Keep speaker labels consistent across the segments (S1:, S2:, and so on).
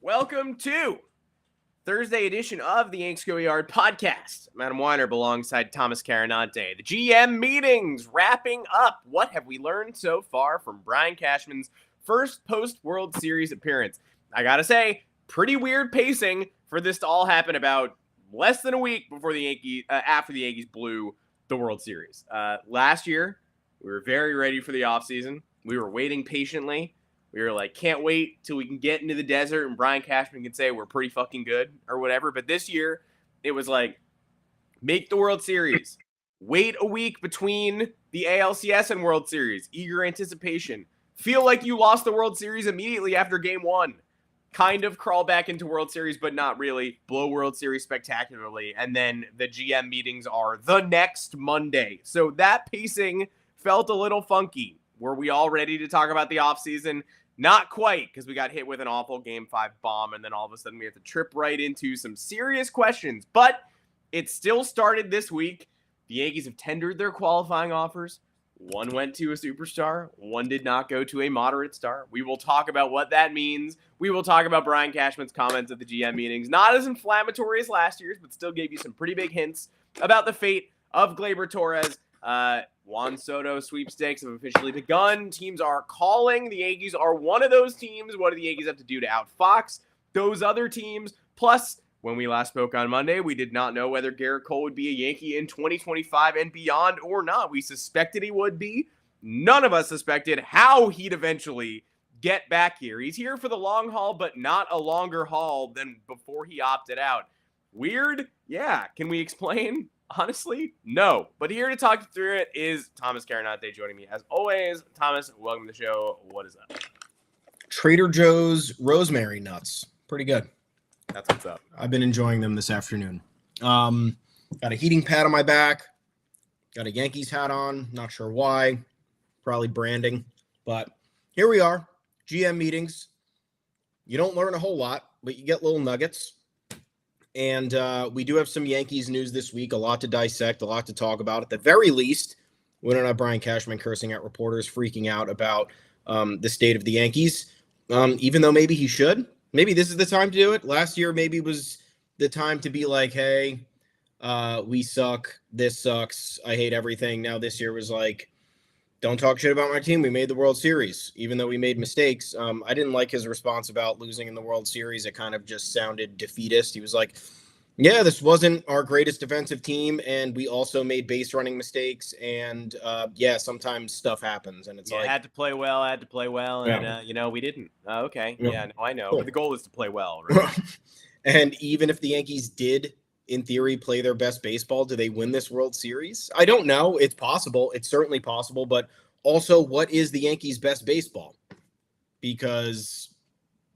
S1: Welcome to Thursday edition of the Yanks Go Yard podcast. I'm Adam Weinrib alongside Thomas Carronante. The GM meetings wrapping up. What have we learned so far from Brian Cashman's first post-World Series appearance? I gotta say, pretty weird pacing for this to all happen about less than a week before the Yankees, after the Yankees blew the World Series. Last year, we were very ready for the offseason. We were waiting patiently. We were like, can't wait till we can get into the desert and Brian Cashman can say we're pretty fucking good or whatever. But this year, it was like, make the World Series. Wait a week between the ALCS and World Series. Eager anticipation. Feel like you lost the World Series immediately after Game 1. Kind of crawl back into World Series, but not really. Blow World Series spectacularly. And then the GM meetings are the next Monday. So that pacing felt a little funky. Were we all ready to talk about the offseason? Not quite, because we got hit with an awful Game 5 bomb, and then all of a sudden we have to trip right into some serious questions. But it still started this week. The Yankees have tendered their qualifying offers. One went to a superstar. One did not go to a moderate star. We will talk about what that means. We will talk about Brian Cashman's comments at the GM meetings. Not as inflammatory as last year's, but still gave you some pretty big hints about the fate of Gleyber Torres. Juan Soto sweepstakes have officially begun. Teams are calling. The Yankees are one of those teams. What do the Yankees have to do to outfox those other teams? Plus, when we last spoke on Monday, we did not know whether Gerrit Cole would be a Yankee in 2025 and beyond or not. We suspected he would be. None of us suspected how he'd eventually get back here. He's here for the long haul, but not a longer haul than before he opted out. Weird? Yeah. Can we explain? Honestly, no. But here to talk through it is Thomas Carronante joining me as always. Thomas, welcome to the show. What is up?
S2: Trader Joe's rosemary nuts. Pretty good.
S1: That's what's up.
S2: I've been enjoying them this afternoon. Got a heating pad on my back. Got a Yankees hat on. Not sure why. Probably branding. But here we are. GM meetings. You don't learn a whole lot, but you get little nuggets. And we do have some Yankees news this week, a lot to dissect, a lot to talk about. At the very least, we don't have Brian Cashman cursing at reporters, freaking out about the state of the Yankees, even though maybe he should. Maybe this is the time to do it. Last year maybe was the time to be like, hey, we suck. This sucks. I hate everything. Now this year was like, don't talk shit about my team. We made the World Series, even though we made mistakes. I didn't like his response about losing in the World Series. It kind of just sounded defeatist. He was like, yeah, this wasn't our greatest defensive team, and we also made base running mistakes. And, yeah, sometimes stuff happens. And it's like,
S1: had to play well, and, we didn't. Okay. Yeah, no, I know. Cool. But the goal is to play well, right?
S2: And even if the Yankees did, in theory, play their best baseball, do they win this World Series? I don't know. It's possible. It's certainly possible. But also, what is the Yankees' best baseball? Because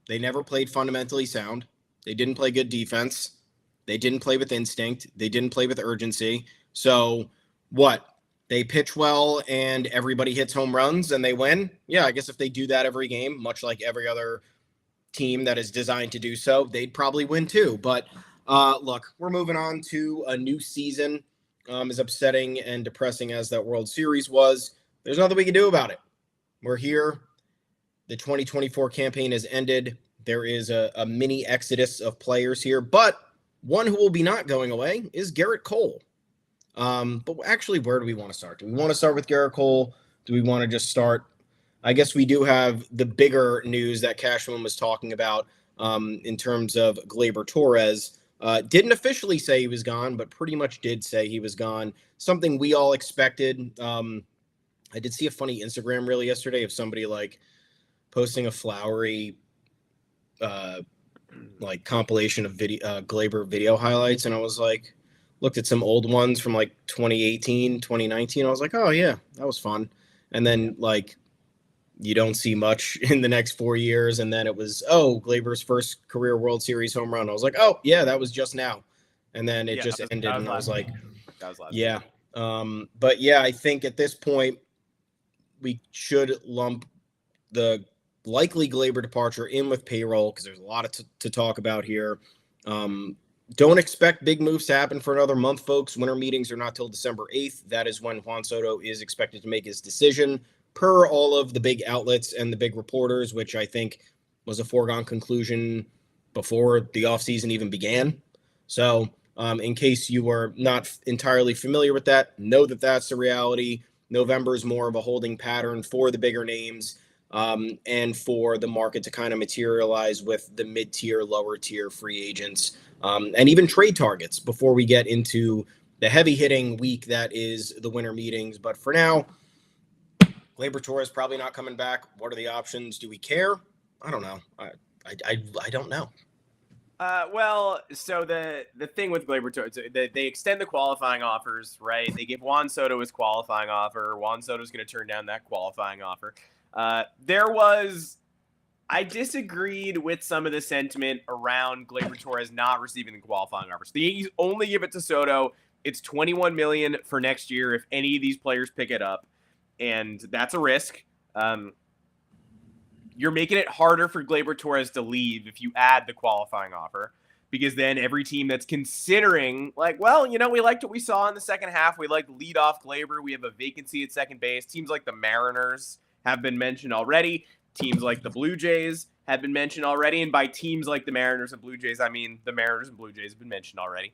S2: they never played fundamentally sound. They didn't play good defense. They didn't play with instinct. They didn't play with urgency. So what? They pitch well and everybody hits home runs and they win? Yeah, I guess if they do that every game, much like every other team that is designed to do so, they'd probably win too. But look, we're moving on to a new season. As upsetting and depressing as that World Series was, there's nothing we can do about it. We're here. The 2024 campaign has ended. There is a mini exodus of players here, but one who will be not going away is Gerrit Cole. But actually, where do we want to start? Do we want to start with Gerrit Cole? Do we want to just start? I guess we do have the bigger news that Cashman was talking about in terms of Gleyber Torres. Didn't officially say he was gone, but pretty much did say he was gone. Something we all expected. I did see a funny Instagram reel yesterday of somebody like posting a flowery like compilation of video Gleyber video highlights, and I was like, looked at some old ones from like 2018, 2019. I was like, oh yeah, that was fun. And then like you don't see much in the next 4 years. And then it was, Gleyber's first career World Series home run. I was like, oh, yeah, that was just now. And then it just ended. And I was like, yeah. But yeah, I think at this point, we should lump the likely Gleyber departure in with payroll because there's a lot to talk about here. Don't expect big moves to happen for another month, folks. Winter meetings are not till December 8th. That is when Juan Soto is expected to make his decision per all of the big outlets and the big reporters, which I think was a foregone conclusion before the offseason even began. So in case you were not entirely familiar with that, know that that's the reality. November is more of a holding pattern for the bigger names and for the market to kind of materialize with the mid-tier, lower-tier free agents and even trade targets before we get into the heavy-hitting week that is the winter meetings. But for now, Gleyber Torres probably not coming back. What are the options? Do we care? I don't know. I don't know.
S1: So the thing with Gleyber Torres, they extend the qualifying offers, right? They give Juan Soto his qualifying offer. Juan Soto's going to turn down that qualifying offer. I disagreed with some of the sentiment around Gleyber Torres not receiving the qualifying offers. The Yankees only give it to Soto. It's $21 million for next year if any of these players pick it up, and that's a risk. You're making it harder for Gleyber Torres to leave if you add the qualifying offer, because then every team that's considering, like, well, we liked what we saw in the second half. We like leadoff Gleyber. We have a vacancy at second base. Teams like the Mariners have been mentioned already. Teams like the Blue Jays have been mentioned already. And by teams like the Mariners and Blue Jays, I mean the Mariners and Blue Jays have been mentioned already.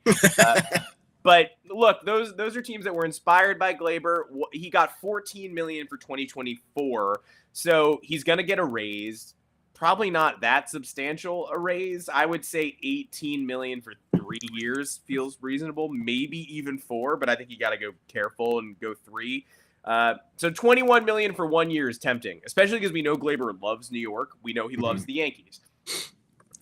S1: But look, those are teams that were inspired by Gleyber. He got $14 million for 2024. So he's going to get a raise, probably not that substantial a raise. I would say $18 million for 3 years feels reasonable, maybe even 4, but I think you got to go careful and go 3. So $21 million for 1 year is tempting, especially because we know Gleyber loves New York. We know he loves the Yankees.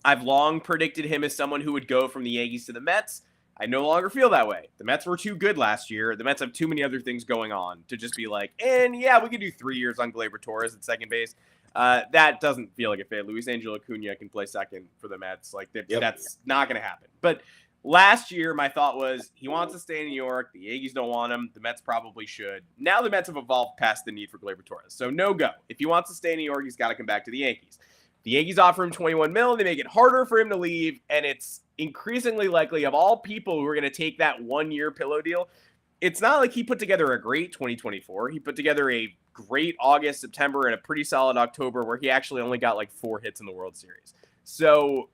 S1: I've long predicted him as someone who would go from the Yankees to the Mets. I no longer feel that way. The Mets were too good last year. The Mets have too many other things going on to just be like, and yeah, we could do 3 years on Gleyber Torres at second base. That doesn't feel like a fit. Luis Angel Acuna can play second for the Mets. That's not going to happen. But last year, my thought was he wants to stay in New York. The Yankees don't want him. The Mets probably should. Now the Mets have evolved past the need for Gleyber Torres. So no go. If he wants to stay in New York, he's got to come back to the Yankees. The Yankees offer him $21 million. They make it harder for him to leave, and it's increasingly likely, of all people who are going to take that 1 year pillow deal, it's not like he put together a great 2024. He put together a great August, September, and a pretty solid October where he actually only got like 4 hits in the World Series. So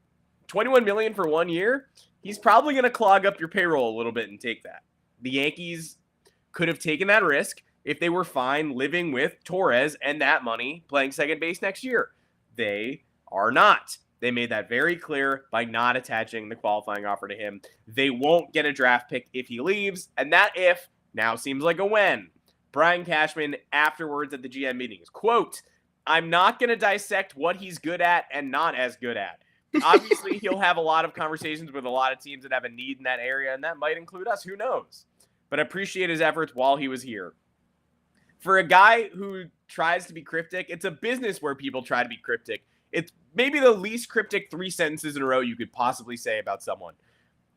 S1: $21 million for 1 year, he's probably going to clog up your payroll a little bit and take that. The Yankees could have taken that risk if they were fine living with Torres and that money playing second base next year. They are not. They made that very clear by not attaching the qualifying offer to him. They won't get a draft pick if he leaves, and that if now seems like a when. Brian Cashman afterwards at the GM meetings, quote, "I'm not going to dissect what he's good at and not as good at. Obviously, he'll have a lot of conversations with a lot of teams that have a need in that area, and that might include us. Who knows? But I appreciate his efforts while he was here." For a guy who tries to be cryptic, it's a business where people try to be cryptic. It's maybe the least cryptic 3 sentences in a row you could possibly say about someone.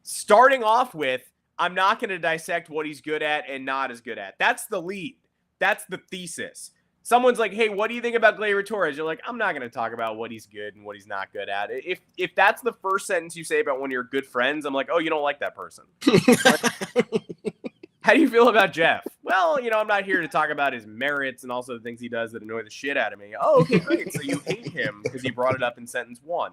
S1: Starting off with, "I'm not going to dissect what he's good at and not as good at." That's the lead. That's the thesis. Someone's like, "Hey, what do you think about Gleyber Torres?" You're like, "I'm not going to talk about what he's good and what he's not good at." If that's the first sentence you say about one of your good friends, I'm like, "Oh, you don't like that person." How do you feel about Jeff? Well, I'm not here to talk about his merits and also the things he does that annoy the shit out of me. Oh, okay, great. So you hate him because he brought it up in sentence 1.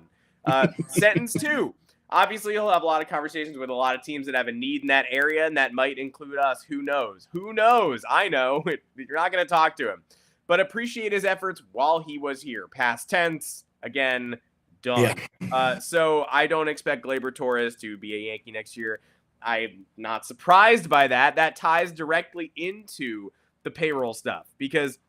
S1: Sentence 2. Obviously, he'll have a lot of conversations with a lot of teams that have a need in that area, and that might include us. Who knows? Who knows? I know. You're not going to talk to him. But appreciate his efforts while he was here. Past tense, again, done. Yeah. So I don't expect Gleyber Torres to be a Yankee next year. I'm not surprised by that. That ties directly into the payroll stuff because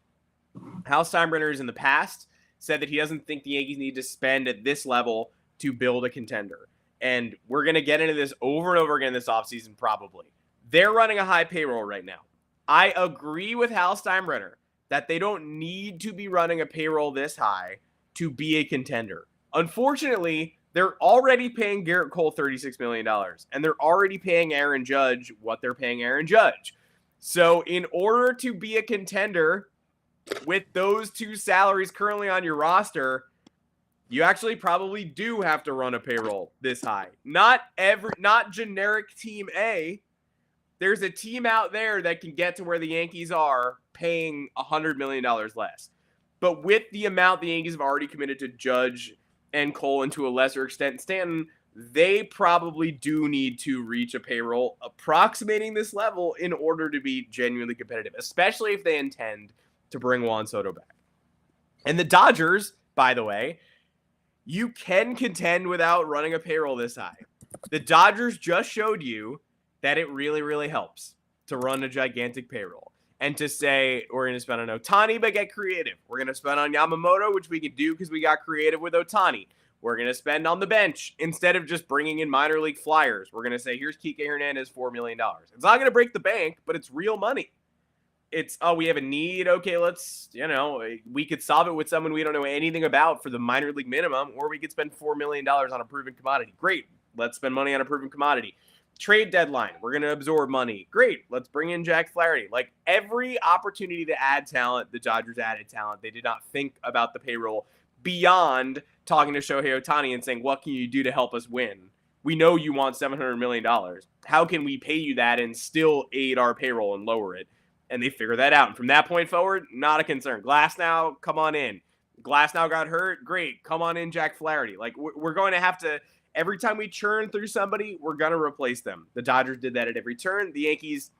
S1: Hal Steinbrenner in the past said that he doesn't think the Yankees need to spend at this level to build a contender. And we're going to get into this over and over again this offseason probably. They're running a high payroll right now. I agree with Hal Steinbrenner that they don't need to be running a payroll this high to be a contender. Unfortunately, they're already paying Gerrit Cole $36 million, and they're already paying Aaron Judge what they're paying Aaron Judge. So in order to be a contender with those 2 salaries currently on your roster, you actually probably do have to run a payroll this high. Not generic team A. There's a team out there that can get to where the Yankees are paying $100 million less. But with the amount the Yankees have already committed to Judge and Cole, and to a lesser extent Stanton, they probably do need to reach a payroll approximating this level in order to be genuinely competitive, especially if they intend to bring Juan Soto back. And the Dodgers, by the way, you can contend without running a payroll this high. The Dodgers just showed you that it really, really helps to run a gigantic payroll and to say, we're going to spend on Ohtani, but get creative. We're going to spend on Yamamoto, which we can do because we got creative with Ohtani. We're going to spend on the bench instead of just bringing in minor league flyers. We're going to say, here's Kike Hernandez, $4 million. It's not going to break the bank, but it's real money. It's, oh, we have a need. Okay, let's, we could solve it with someone we don't know anything about for the minor league minimum, or we could spend $4 million on a proven commodity. Great. Let's spend money on a proven commodity. Trade deadline. We're going to absorb money. Great. Let's bring in Jack Flaherty. Like, every opportunity to add talent, the Dodgers added talent. They did not think about the payroll beyond talking to Shohei Ohtani and saying, what can you do to help us win? We know you want $700 million. How can we pay you that and still aid our payroll and lower it? And they figure that out. And from that point forward, not a concern. Glasnow, come on in. Glasnow got hurt. Great. Come on in, Jack Flaherty. Like, we're going to have to, every time we churn through somebody, we're going to replace them. The Dodgers did that at every turn. The Yankees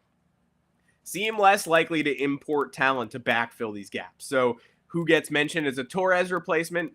S1: seem less likely to import talent to backfill these gaps. So who gets mentioned as a Torres replacement?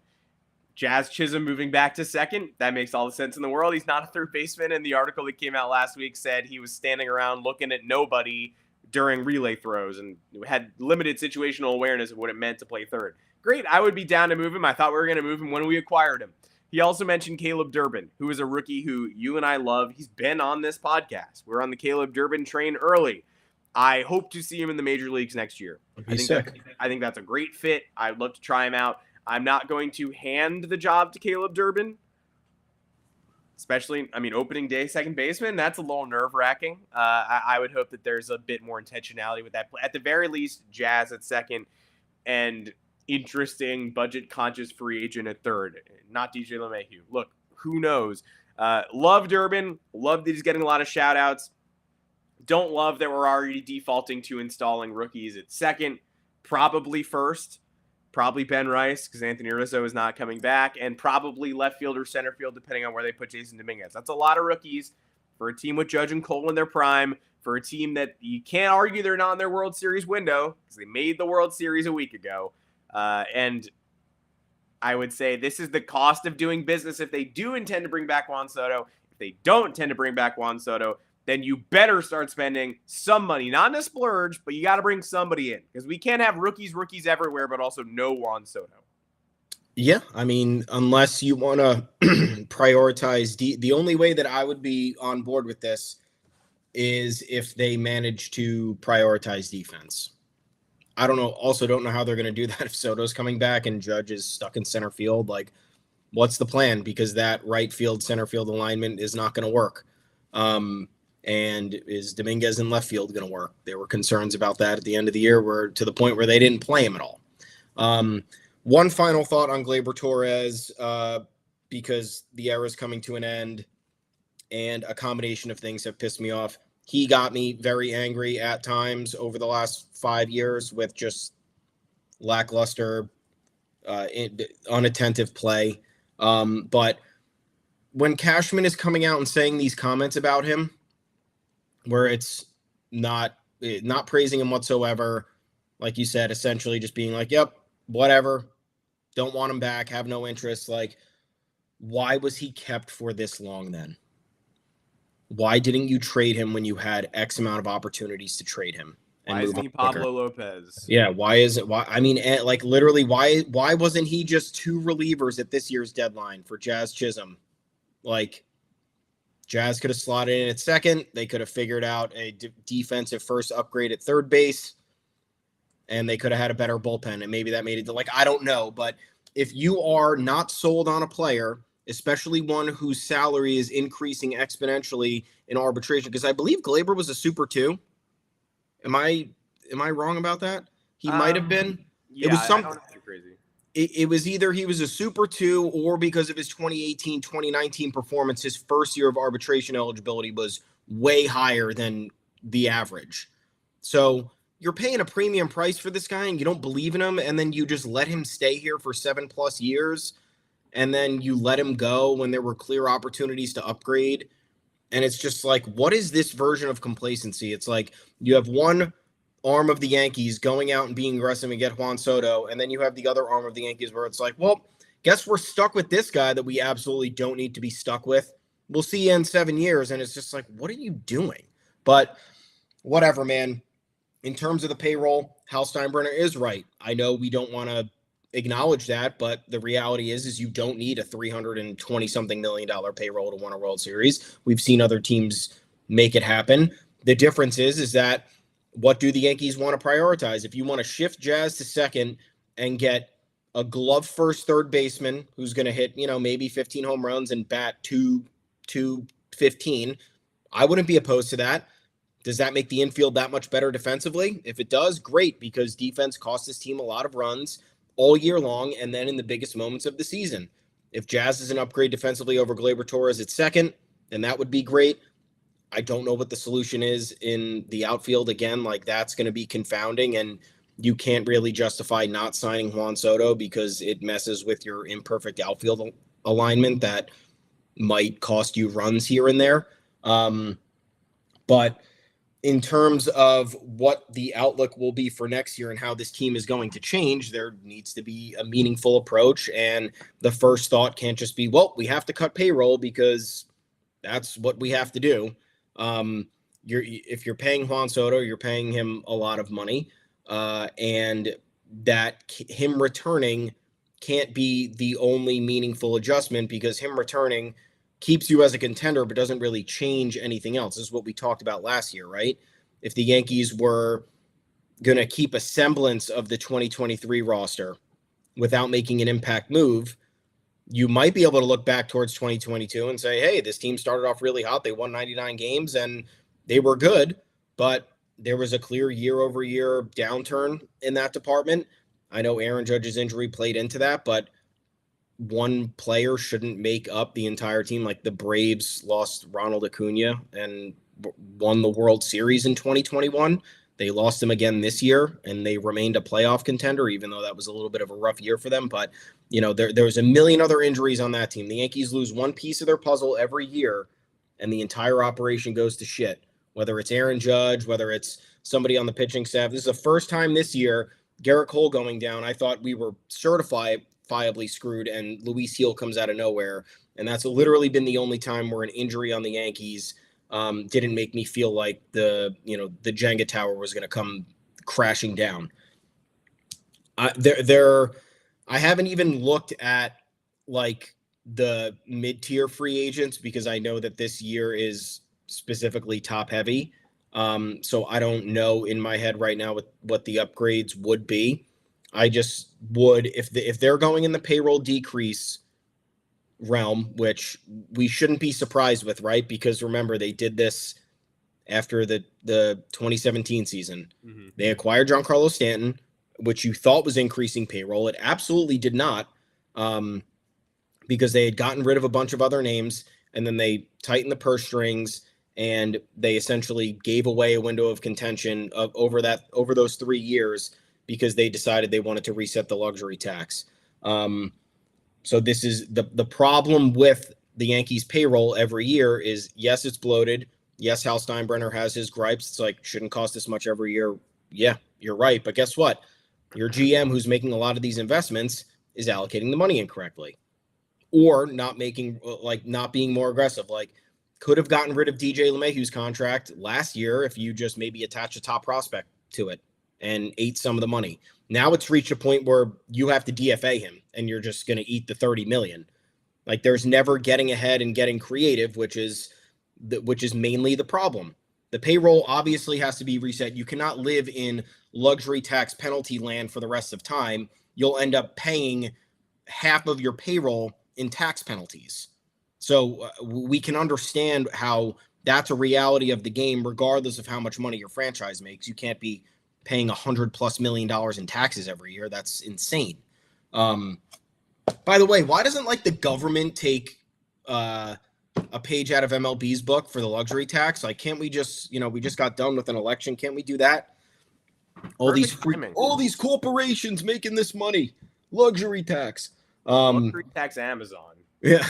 S1: Jazz Chisholm moving back to second. That makes all the sense in the world. He's not a third baseman. And the article that came out last week said he was standing around looking at nobody during relay throws and had limited situational awareness of what it meant to play third. Great. I would be down to move him. I thought we were going to move him when we acquired him. He also mentioned Caleb Durbin, who is a rookie who you and I love. He's been on this podcast. We're on the Caleb Durbin train early. I hope to see him in the major leagues next year. I think that's a great fit. I'd love to try him out. I'm not going to hand the job to Caleb Durbin, especially, opening day second baseman. That's a little nerve-wracking. I would hope that there's a bit more intentionality with that. At the very least, Jazz at second and interesting budget-conscious free agent at third, not DJ LeMahieu. Look, who knows? Love Durbin. Love that he's getting a lot of shout-outs. Don't love that we're already defaulting to installing rookies at second, probably first. Probably Ben Rice, because Anthony Rizzo is not coming back, and probably left field or center field, depending on where they put Jason Dominguez. That's a lot of rookies for a team with Judge and Cole in their prime, for a team that you can't argue they're not in their World Series window, because they made the World Series a week ago. And I would say this is the cost of doing business if they do intend to bring back Juan Soto. If they don't intend to bring back Juan Soto, then you better start spending some money. Not in a splurge, but you got to bring somebody in. Because we can't have rookies everywhere, but also no Juan Soto.
S2: Yeah, unless you want to prioritize the only way that I would be on board with this is if they manage to prioritize defense. I don't know how they're going to do that if Soto's coming back and Judge is stuck in center field. Like, what's the plan? Because that right field, center field alignment is not going to work. And is Dominguez in left field going to work? There were concerns about that at the end of the year, to the point where they didn't play him at all. One final thought on Gleyber Torres, because the era is coming to an end and a combination of things have pissed me off. He got me very angry at times over the last 5 years with just lackluster, unattentive play. But when Cashman is coming out and saying these comments about him, where it's not praising him whatsoever, like you said, essentially just being like, yep, whatever, don't want him back, have no interest. Like, why was he kept for this long then? Why didn't you trade him when you had X amount of opportunities to trade him?
S1: Why isn't he Pablo Lopez?
S2: Yeah, why is it? Literally, why wasn't he just two relievers at this year's deadline for Jazz Chisholm? Like, Jazz could have slotted in at second. They could have figured out a defensive first upgrade at third base, and they could have had a better bullpen, and maybe that made it I don't know. But if you are not sold on a player, especially one whose salary is increasing exponentially in arbitration, because I believe Gleyber was a Super 2. Am I wrong about that? He might have been.
S1: Yeah,
S2: it was something
S1: I don't think you're crazy.
S2: It was either he was a Super 2 or because of his 2018, 2019 performance, his first year of arbitration eligibility was way higher than the average. So you're paying a premium price for this guy and you don't believe in him, and then you just let him stay here for 7+ years. and then you let him go when there were clear opportunities to upgrade. And it's just like, what is this version of complacency? It's like you have one arm of the Yankees going out and being aggressive and get Juan Soto, and then you have the other arm of the Yankees where it's like, well, guess we're stuck with this guy that we absolutely don't need to be stuck with. We'll see you in 7 years. And it's just like, what are you doing? But whatever, man. In terms of the payroll, Hal Steinbrenner is right. I know we don't want to acknowledge that, but the reality is you don't need a $320-something million payroll to win a World Series. We've seen other teams make it happen. The difference is that what do the Yankees want to prioritize? If you want to shift Jazz to second and get a glove first third baseman who's going to hit, maybe 15 home runs and bat 215, I wouldn't be opposed to that. Does that make the infield that much better defensively? If it does, great, because defense costs this team a lot of runs all year long and then in the biggest moments of the season. If Jazz is an upgrade defensively over Gleyber Torres at second, then that would be great. I don't know what the solution is in the outfield. Again, like that's going to be confounding, and you can't really justify not signing Juan Soto because it messes with your imperfect outfield alignment that might cost you runs here and there. But in terms of what the outlook will be for next year and how this team is going to change, there needs to be a meaningful approach. And the first thought can't just be, well, we have to cut payroll because that's what we have to do. If you're paying Juan Soto, you're paying him a lot of money, and that him returning can't be the only meaningful adjustment, because him returning keeps you as a contender but doesn't really change anything else. This is what we talked about last year, right? If the Yankees were going to keep a semblance of the 2023 roster without making an impact move, you might be able to look back towards 2022 and say, hey, this team started off really hot. They won 99 games and they were good, but there was a clear year-over-year downturn in that department. I know Aaron Judge's injury played into that, but one player shouldn't make up the entire team. Like the Braves lost Ronald Acuna and won the World Series in 2021. They lost him again this year, and they remained a playoff contender, even though that was a little bit of a rough year for them. But, there was a million other injuries on that team. The Yankees lose one piece of their puzzle every year, and the entire operation goes to shit, whether it's Aaron Judge, whether it's somebody on the pitching staff. This is the first time this year, Gerrit Cole going down, I thought we were certifiably screwed, and Luis Heel comes out of nowhere. And that's literally been the only time where an injury on the Yankees didn't make me feel like the Jenga tower was going to come crashing down. I haven't even looked at like the mid-tier free agents because I know that this year is specifically top heavy. So I don't know in my head right now what the upgrades would be. I just would, if they're going in the payroll decrease realm, which we shouldn't be surprised with, right? Because remember, they did this after the 2017 season. Mm-hmm. They acquired Giancarlo Stanton, which you thought was increasing payroll. It absolutely did not, because they had gotten rid of a bunch of other names, and then they tightened the purse strings, and they essentially gave away a window of contention over those 3 years, because they decided they wanted to reset the luxury tax. So this is the problem with the Yankees payroll every year is, yes, it's bloated. Yes, Hal Steinbrenner has his gripes. It's like, shouldn't cost this much every year. Yeah, you're right. But guess what? Your GM, who's making a lot of these investments, is allocating the money incorrectly, or not being more aggressive. Like, could have gotten rid of DJ LeMahieu's contract last year if you just maybe attach a top prospect to it and ate some of the money. Now it's reached a point where you have to DFA him and you're just going to eat the $30 million. Like, there's never getting ahead and getting creative, which is mainly the problem. The payroll obviously has to be reset. You cannot live in luxury tax penalty land for the rest of time. You'll end up paying half of your payroll in tax penalties. So we can understand how that's a reality of the game, regardless of how much money your franchise makes. You can't be paying $100+ million in taxes every year. That's insane. By the way, why doesn't the government take a page out of MLB's book for the luxury tax? Like, can't we just, we just got done with an election. Can't we do that? All these corporations making this money, luxury tax.
S1: Luxury tax Amazon.
S2: Yeah.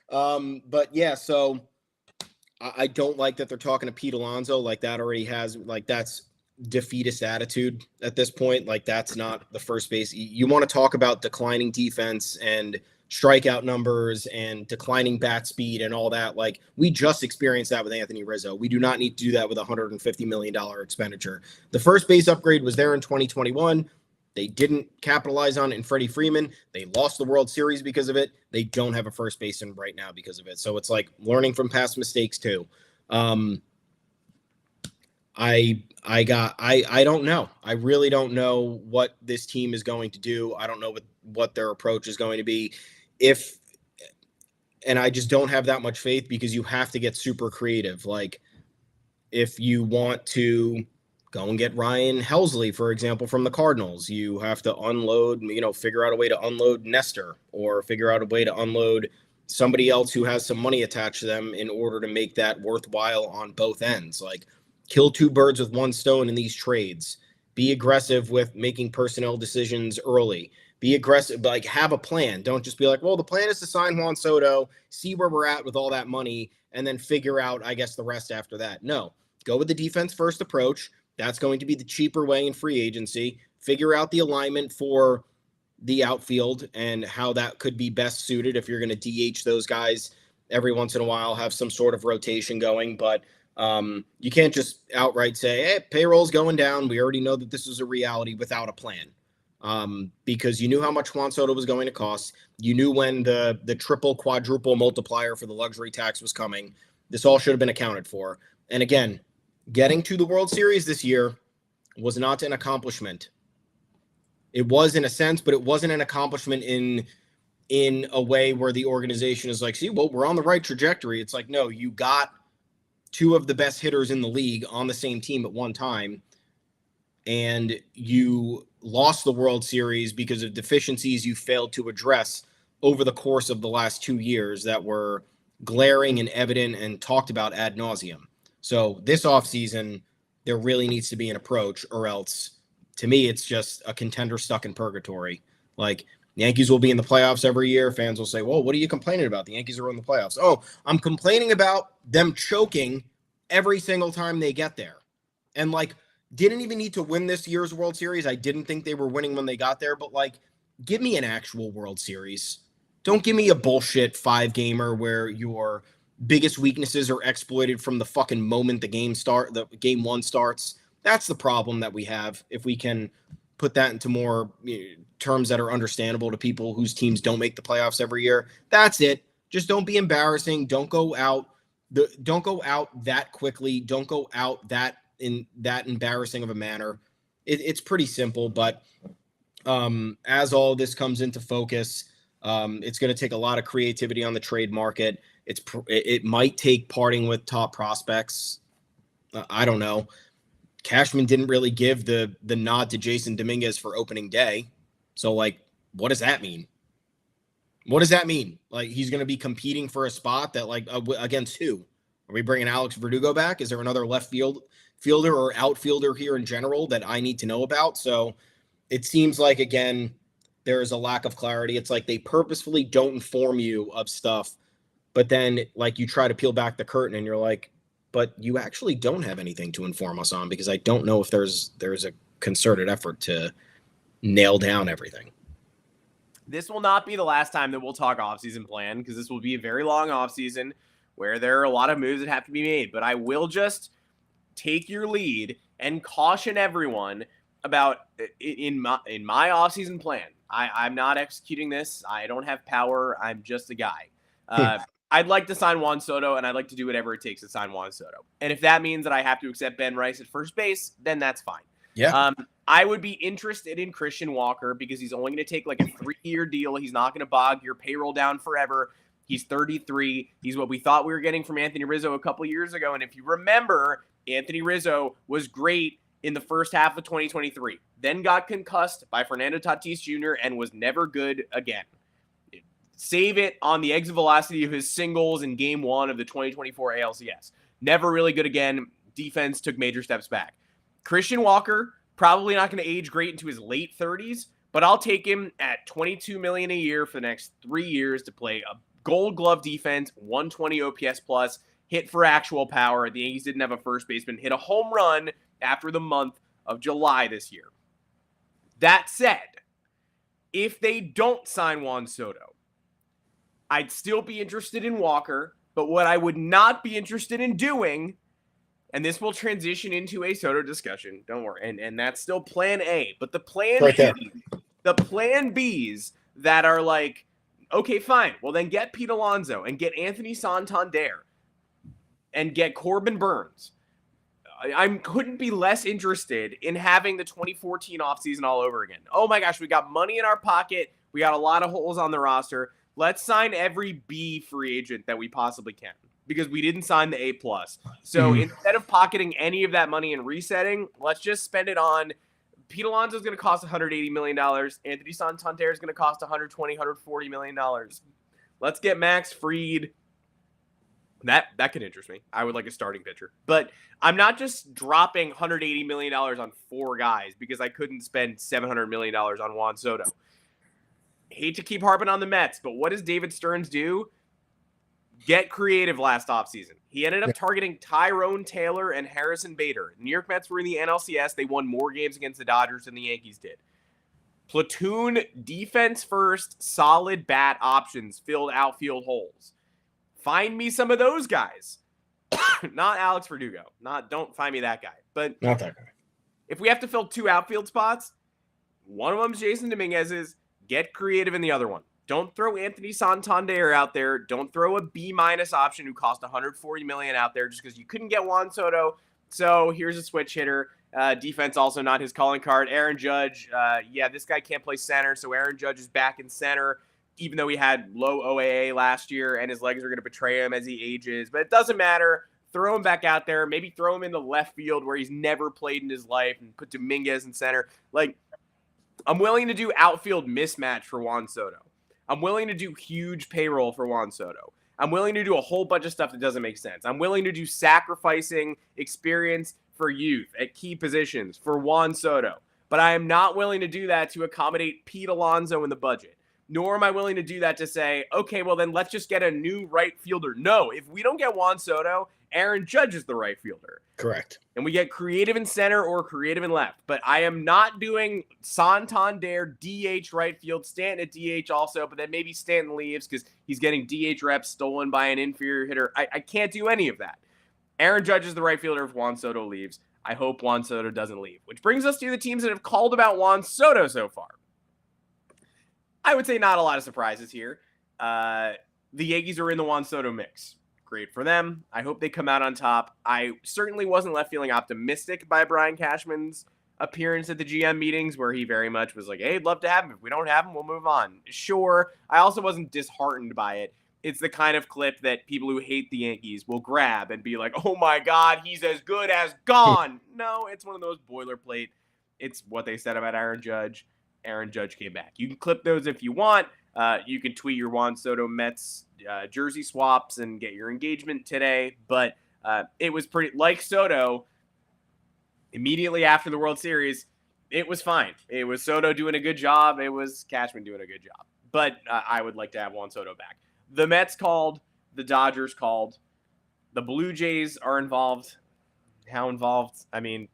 S2: But yeah, so I don't like that they're talking to Pete Alonso. Like, that already has, like, that's defeatist attitude at this point. Like, that's not the first base. You want to talk about declining defense and strikeout numbers and declining bat speed and all that. Like, we just experienced that with Anthony Rizzo. We do not need to do that with a $150 million expenditure. The first base upgrade was there in 2021. They didn't capitalize on it in Freddie Freeman. They lost the World Series because of it. They don't have a first baseman right now because of it. So it's like learning from past mistakes too. I don't know. I really don't know what this team is going to do. I don't know what their approach is going to be. And I just don't have that much faith, because you have to get super creative. Like, if you want to go and get Ryan Helsley, for example, from the Cardinals, you have to unload, figure out a way to unload Nestor, or figure out a way to unload somebody else who has some money attached to them in order to make that worthwhile on both ends. Like, kill two birds with one stone in these trades. Be aggressive with making personnel decisions early. Be aggressive, like, have a plan. Don't just be like, well, the plan is to sign Juan Soto, see where we're at with all that money, and then figure out, I guess, the rest after that. No, go with the defense first approach. That's going to be the cheaper way in free agency. Figure out the alignment for the outfield and how that could be best suited if you're going to DH those guys every once in a while, have some sort of rotation going. But you can't just outright say, hey, payroll's going down. We already know that this is a reality, without a plan. Because you knew how much Juan Soto was going to cost. You knew when the triple, quadruple multiplier for the luxury tax was coming. This all should have been accounted for. And again, getting to the World Series this year was not an accomplishment. It was in a sense, but it wasn't an accomplishment in a way where the organization is like, see, well, we're on the right trajectory. It's like, no, you got two of the best hitters in the league on the same team at one time, and you lost the World Series because of deficiencies you failed to address over the course of the last 2 years that were glaring and evident and talked about ad nauseum. So this offseason, there really needs to be an approach, or else, to me, it's just a contender stuck in purgatory. Like, the Yankees will be in the playoffs every year. Fans will say, well, what are you complaining about? The Yankees are in the playoffs. Oh, I'm complaining about them choking every single time they get there. And, like, didn't even need to win this year's World Series. I didn't think they were winning when they got there, but, like, give me an actual World Series. Don't give me a bullshit 5-gamer where your biggest weaknesses are exploited from the fucking moment the game one starts. That's the problem that we have. If we can put that into more terms that are understandable to people whose teams don't make the playoffs every year, that's it. Just don't be embarrassing. Don't go out that quickly. Don't go out that in that embarrassing of a manner. It's pretty simple, but as all this comes into focus, it's going to take a lot of creativity on the trade market. It might take parting with top prospects. I don't know. Cashman didn't really give the nod to Jason Dominguez for opening day. So, like, what does that mean? What does that mean? Like, he's going to be competing for a spot that, like, against who? Are we bringing Alex Verdugo back? Is there another fielder or outfielder here in general that I need to know about? So it seems like, again, there is a lack of clarity. It's like they purposefully don't inform you of stuff, but then, like, you try to peel back the curtain and you're like, but you actually don't have anything to inform us on, because I don't know if there's a concerted effort to nail down everything.
S1: This will not be the last time that we'll talk offseason plan, because this will be a very long offseason where there are a lot of moves that have to be made. But I will just take your lead and caution everyone about in my offseason plan. I'm not executing this. I don't have power. I'm just a guy. I'd like to sign Juan Soto, and I'd like to do whatever it takes to sign Juan Soto. And if that means that I have to accept Ben Rice at first base, then that's fine.
S2: Yeah.
S1: I would be interested in Christian Walker, because he's only going to take like a 3-year deal. He's not going to bog your payroll down forever. He's 33. He's what we thought we were getting from Anthony Rizzo a couple years ago. And if you remember, Anthony Rizzo was great in the first half of 2023, then got concussed by Fernando Tatis Jr. and was never good again. Save it on the exit velocity of his singles in game 1 of the 2024 ALCS. Never really good again. Defense took major steps back. Christian Walker, probably not going to age great into his late 30s, But I'll take him at $22 million a year for the next 3 years to play a Gold Glove defense, 120 OPS plus, hit for actual power. The Yankees didn't have a first baseman, hit a home run after the month of July this year. That said, if they don't sign Juan Soto, I'd still be interested in Walker, but what I would not be interested in doing, and this will transition into a Soto discussion, don't worry, and that's still plan A, but the plan B, the plan Bs that are like, okay, fine, well then get Pete Alonso and get Anthony Santander and get Corbin Burns. I couldn't be less interested in having the 2014 offseason all over again. Oh my gosh, we got money in our pocket. We got a lot of holes on the roster. Let's sign every B free agent that we possibly can because we didn't sign the A+. So instead of pocketing any of that money and resetting, let's just spend it on Pete Alonso is going to cost $180 million. Anthony Santander is going to cost $120, $140 million. Let's get Max Fried. That could interest me. I would like a starting pitcher. But I'm not just dropping $180 million on 4 guys because I couldn't spend $700 million on Juan Soto. Hate to keep harping on the Mets, but what does David Stearns do? Get creative last offseason. He ended up targeting Tyrone Taylor and Harrison Bader. New York Mets were in the NLCS. They won more games against the Dodgers than the Yankees did. Platoon defense first, solid bat options, filled outfield holes. Find me some of those guys. Not Alex Verdugo. Don't find me that guy. But
S2: not that guy.
S1: If we have to fill 2 outfield spots, one of them's Jason Dominguez's. Get creative in the other one. Don't throw Anthony Santander out there. Don't throw a B- option who cost $140 million out there just because you couldn't get Juan Soto. So here's a switch hitter. Defense also not his calling card. Aaron Judge. This guy can't play center, so Aaron Judge is back in center. Even though he had low OAA last year and his legs are going to betray him as he ages. But it doesn't matter. Throw him back out there. Maybe throw him in the left field where he's never played in his life and put Dominguez in center. Like, I'm willing to do outfield mismatch for Juan Soto. I'm willing to do huge payroll for Juan Soto. I'm willing to do a whole bunch of stuff that doesn't make sense. I'm willing to do sacrificing experience for youth at key positions for Juan Soto. But I am not willing to do that to accommodate Pete Alonso in the budget. Nor am I willing to do that to say, okay, well then let's just get a new right fielder. No, if we don't get Juan Soto, Aaron Judge is the right fielder.
S2: Correct.
S1: And we get creative in center or creative in left. But I am not doing Santander, DH right field, Stanton at DH also, but then maybe Stanton leaves because he's getting DH reps stolen by an inferior hitter. I can't do any of that. Aaron Judge is the right fielder if Juan Soto leaves. I hope Juan Soto doesn't leave. Which brings us to the teams that have called about Juan Soto so far. I would say not a lot of surprises here. The Yankees are in the Juan Soto mix. Great for them. I hope they come out on top. I certainly wasn't left feeling optimistic by Brian Cashman's appearance at the GM meetings where he very much was like, hey, I'd love to have him. If we don't have him, we'll move on. Sure. I also wasn't disheartened by it. It's the kind of clip that people who hate the Yankees will grab and be like, oh my God, he's as good as gone. No, it's one of those boilerplate. It's what they said about Aaron Judge. Aaron Judge came back. You can clip those if you want. You can tweet your Juan Soto Mets jersey swaps and get your engagement today. But it was pretty like Soto. Immediately after the World Series, it was fine. It was Soto doing a good job. It was Cashman doing a good job. But I would like to have Juan Soto back. The Mets called. The Dodgers called. The Blue Jays are involved. How involved? I mean,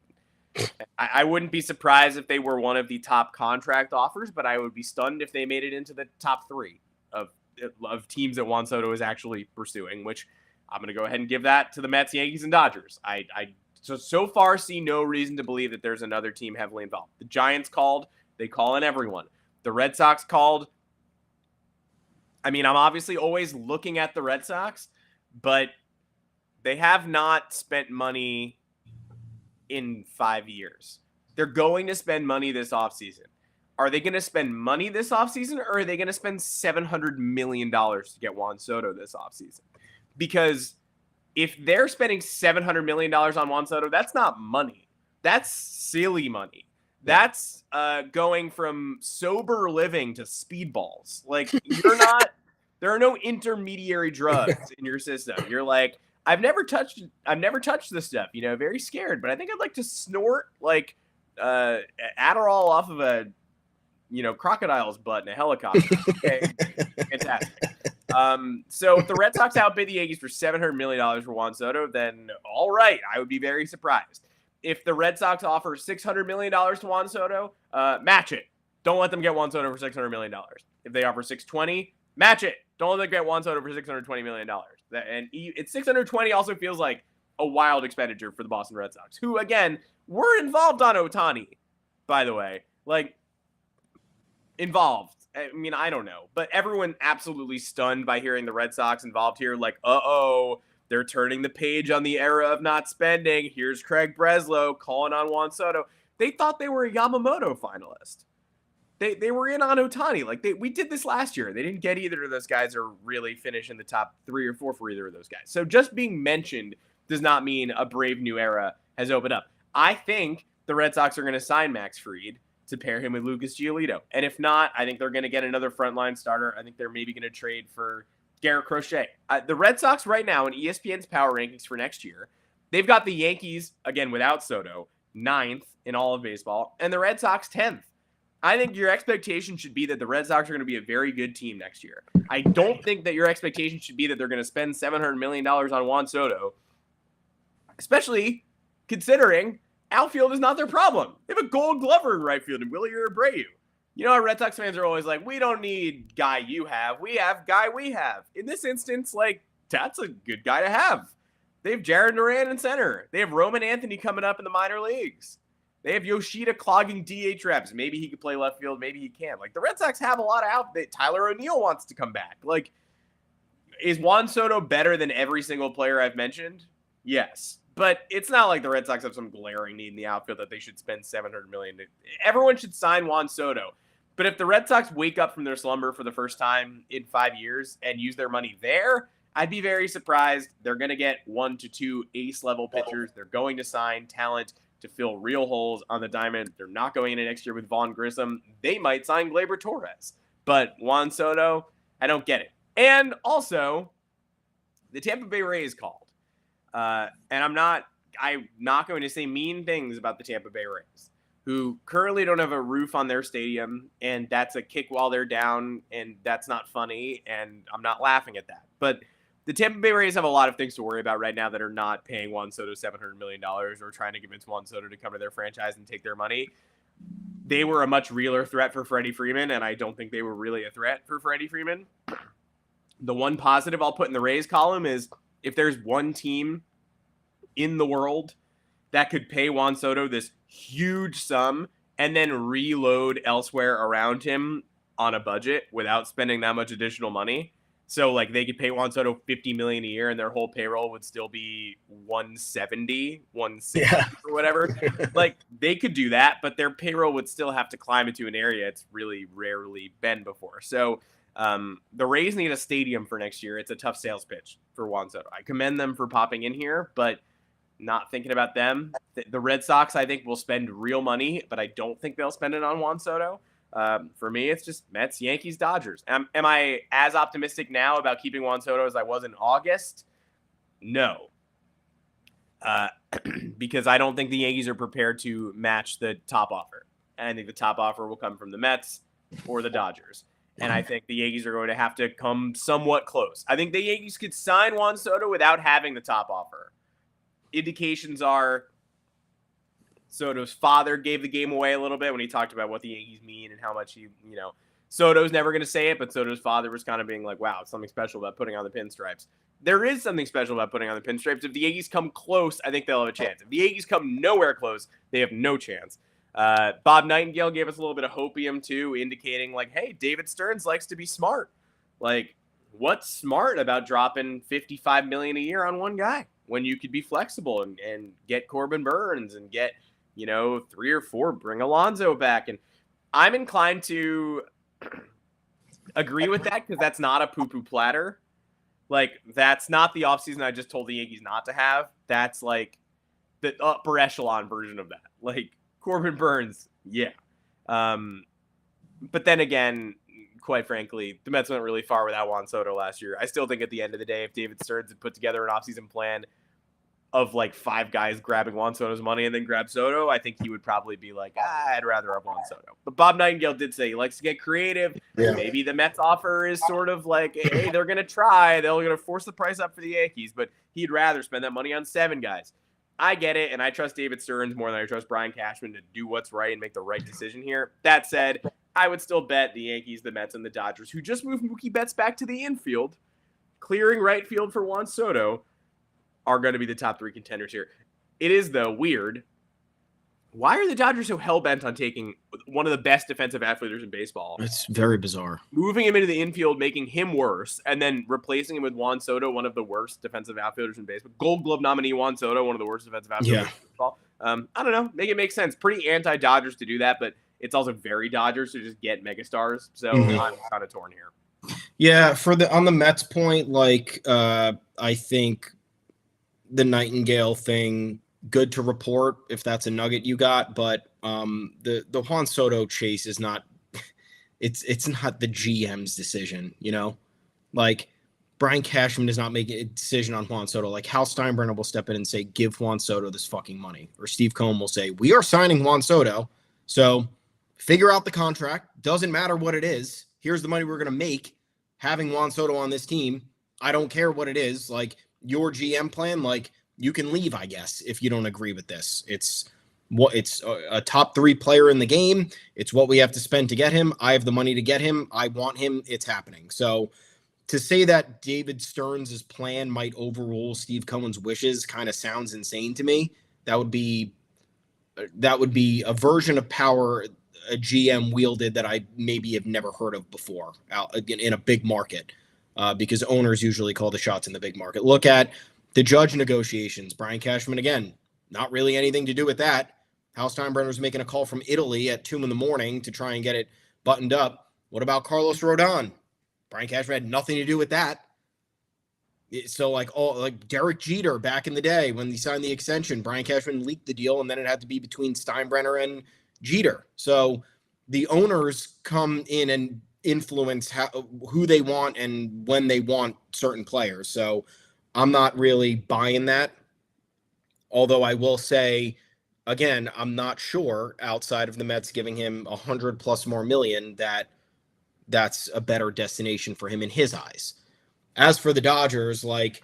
S1: I wouldn't be surprised if they were one of the top contract offers, but I would be stunned if they made it into the top 3 of teams that Juan Soto is actually pursuing, which I'm going to go ahead and give that to the Mets, Yankees, and Dodgers. I so far see no reason to believe that there's another team heavily involved. The Giants called. They call in everyone. The Red Sox called. I mean, I'm obviously always looking at the Red Sox, but they have not spent money in 5 years. They're going to spend money this offseason. Are they going to spend money this offseason, or are they going to spend $700 million to get Juan Soto this offseason? Because if they're spending $700 million on Juan Soto, that's not money. That's silly money. That's going from sober living to speedballs. Like, there are no intermediary drugs in your system. You're like, I've never touched this stuff, very scared, but I think I'd like to snort like Adderall off of a crocodile's butt in a helicopter. Okay, fantastic. So if the Red Sox outbid the Yankees for $700 million for Juan Soto, then all right, I would be very surprised. If the Red Sox offer $600 million to Juan Soto, match it. Don't let them get Juan Soto for $600 million. If they offer $620, match it. Don't let them get Juan Soto for $620 million. And it's $620 also feels like a wild expenditure for the Boston Red Sox, who, again, were involved on Ohtani, by the way. Like, involved. I mean, I don't know. But everyone absolutely stunned by hearing the Red Sox involved here. Like, they're turning the page on the era of not spending. Here's Craig Breslow calling on Juan Soto. They thought they were a Yamamoto finalist. They were in on Ohtani. Like, we did this last year. They didn't get either of those guys or really finish in the top 3 or 4 for either of those guys. So just being mentioned does not mean a brave new era has opened up. I think the Red Sox are going to sign Max Fried to pair him with Lucas Giolito. And if not, I think they're going to get another frontline starter. I think they're maybe going to trade for Gerrit Cole. The Red Sox right now in ESPN's power rankings for next year, they've got the Yankees, again without Soto, 9th in all of baseball, and the Red Sox 10th. I think your expectation should be that the Red Sox are going to be a very good team next year. I don't think that your expectation should be that they're going to spend $700 million on Juan Soto, especially considering outfield is not their problem. They have a Gold Glover in right field and Willie Abreu. You know how Red Sox fans are always like, we don't need guy you have. We have guy we have. In this instance, like, that's a good guy to have. They have Jared Duran in center. They have Roman Anthony coming up in the minor leagues. They have Yoshida clogging DH reps. Maybe he could play left field. Maybe he can't. Like, the Red Sox have a lot of outfit. Tyler O'Neill wants to come back. Like, is Juan Soto better than every single player I've mentioned? Yes. But it's not like the Red Sox have some glaring need in the outfield that they should spend $700 million. Everyone should sign Juan Soto. But if the Red Sox wake up from their slumber for the first time in 5 years and use their money there, I'd be very surprised. They're going to get 1 to 2 ace-level pitchers. They're going to sign talent to fill real holes on the diamond. They're not going into next year with Vaughn Grissom. They might sign Gleyber Torres. But Juan Soto, I don't get it. And also, the Tampa Bay Rays called. And I'm not going to say mean things about the Tampa Bay Rays, who currently don't have a roof on their stadium, and that's a kick while they're down, and that's not funny, and I'm not laughing at that. But the Tampa Bay Rays have a lot of things to worry about right now that are not paying Juan Soto $700 million or trying to convince Juan Soto to come to their franchise and take their money. They were a much realer threat for Freddie Freeman, and I don't think they were really a threat for Freddie Freeman. The one positive I'll put in the Rays column is if there's one team in the world that could pay Juan Soto this huge sum and then reload elsewhere around him on a budget without spending that much additional money. So, like, they could pay Juan Soto $50 million a year and their whole payroll would still be 170, 160 or whatever. Like, they could do that, but their payroll would still have to climb into an area it's really rarely been before. So, the Rays need a stadium for next year. It's a tough sales pitch for Juan Soto. I commend them for popping in here, but not thinking about them. The Red Sox, I think, will spend real money, but I don't think they'll spend it on Juan Soto. For me, it's just Mets, Yankees, Dodgers. Am I as optimistic now about keeping Juan Soto as I was in August? No. Because I don't think the Yankees are prepared to match the top offer. And I think the top offer will come from the Mets or the Dodgers. And I think the Yankees are going to have to come somewhat close. I think the Yankees could sign Juan Soto without having the top offer. Indications are Soto's father gave the game away a little bit when he talked about what the Yankees mean and how much Soto's never going to say it, but Soto's father was kind of being like, wow, it's something special about putting on the pinstripes. There is something special about putting on the pinstripes. If the Yankees come close, I think they'll have a chance. If the Yankees come nowhere close, they have no chance. Bob Nightingale gave us a little bit of hopium too, indicating like, hey, David Stearns likes to be smart. Like, what's smart about dropping $55 million a year on one guy when you could be flexible and get Corbin Burns and get, 3 or 4, bring Alonso back. And I'm inclined to agree with that because that's not a poo-poo platter. Like, that's not the offseason I just told the Yankees not to have. That's like the upper echelon version of that. Like, Corbin Burns, yeah. But then again, quite frankly, the Mets went really far without Juan Soto last year. I still think at the end of the day, if David Stearns had put together an offseason plan of like 5 guys grabbing Juan Soto's money and then grab Soto, I think he would probably be like, I'd rather have Juan Soto. But Bob Nightingale did say he likes to get creative.
S2: Yeah.
S1: Maybe the Mets offer is sort of like, hey, they're going to try. They're going to force the price up for the Yankees, but he'd rather spend that money on 7 guys. I get it, and I trust David Stearns more than I trust Brian Cashman to do what's right and make the right decision here. That said, I would still bet the Yankees, the Mets, and the Dodgers, who just moved Mookie Betts back to the infield, clearing right field for Juan Soto, are going to be the top 3 contenders here. It is, though, weird. Why are the Dodgers so hell-bent on taking one of the best defensive outfielders in baseball?
S2: It's very bizarre.
S1: Moving him into the infield, making him worse, and then replacing him with Juan Soto, one of the worst defensive outfielders in baseball. Gold Glove nominee Juan Soto, one of the worst defensive outfielders in baseball. I don't know. Make it make sense. Pretty anti-Dodgers to do that, but it's also very Dodgers to just get megastars. So I'm kind of torn here.
S2: Yeah, on the Mets point, like I think the Nightingale thing, good to report if that's a nugget you got, but the Juan Soto chase is not it's not the GM's decision, you know? Like Brian Cashman does not make a decision on Juan Soto. Like Hal Steinbrenner will step in and say, give Juan Soto this fucking money. Or Steve Cohen will say, we are signing Juan Soto, so figure out the contract. Doesn't matter what it is. Here's the money we're going to make having Juan Soto on this team. I don't care what it is. Like your GM plan, like you can leave, I guess, if you don't agree with this. It's a top 3 player in the game. It's what we have to spend to get him. I have the money to get him. I want him. It's happening. So to say that David Stearns' plan might overrule Steve Cohen's wishes kind of sounds insane to me. That would be a version of power a GM wielded that I maybe have never heard of before in a big market, because owners usually call the shots in the big market. Look at the Judge negotiations. Brian Cashman, again, not really anything to do with that. Hal Steinbrenner was making a call from Italy at 2 a.m. to try and get it buttoned up. What about Carlos Rodon? Brian Cashman had nothing to do with that. So like Derek Jeter back in the day when he signed the extension, Brian Cashman leaked the deal, and then it had to be between Steinbrenner and Jeter. So the owners come in and influence who they want and when they want certain players. So I'm not really buying that. Although I will say, again, I'm not sure outside of the Mets giving him $100+ more million that's a better destination for him in his eyes. As for the Dodgers, like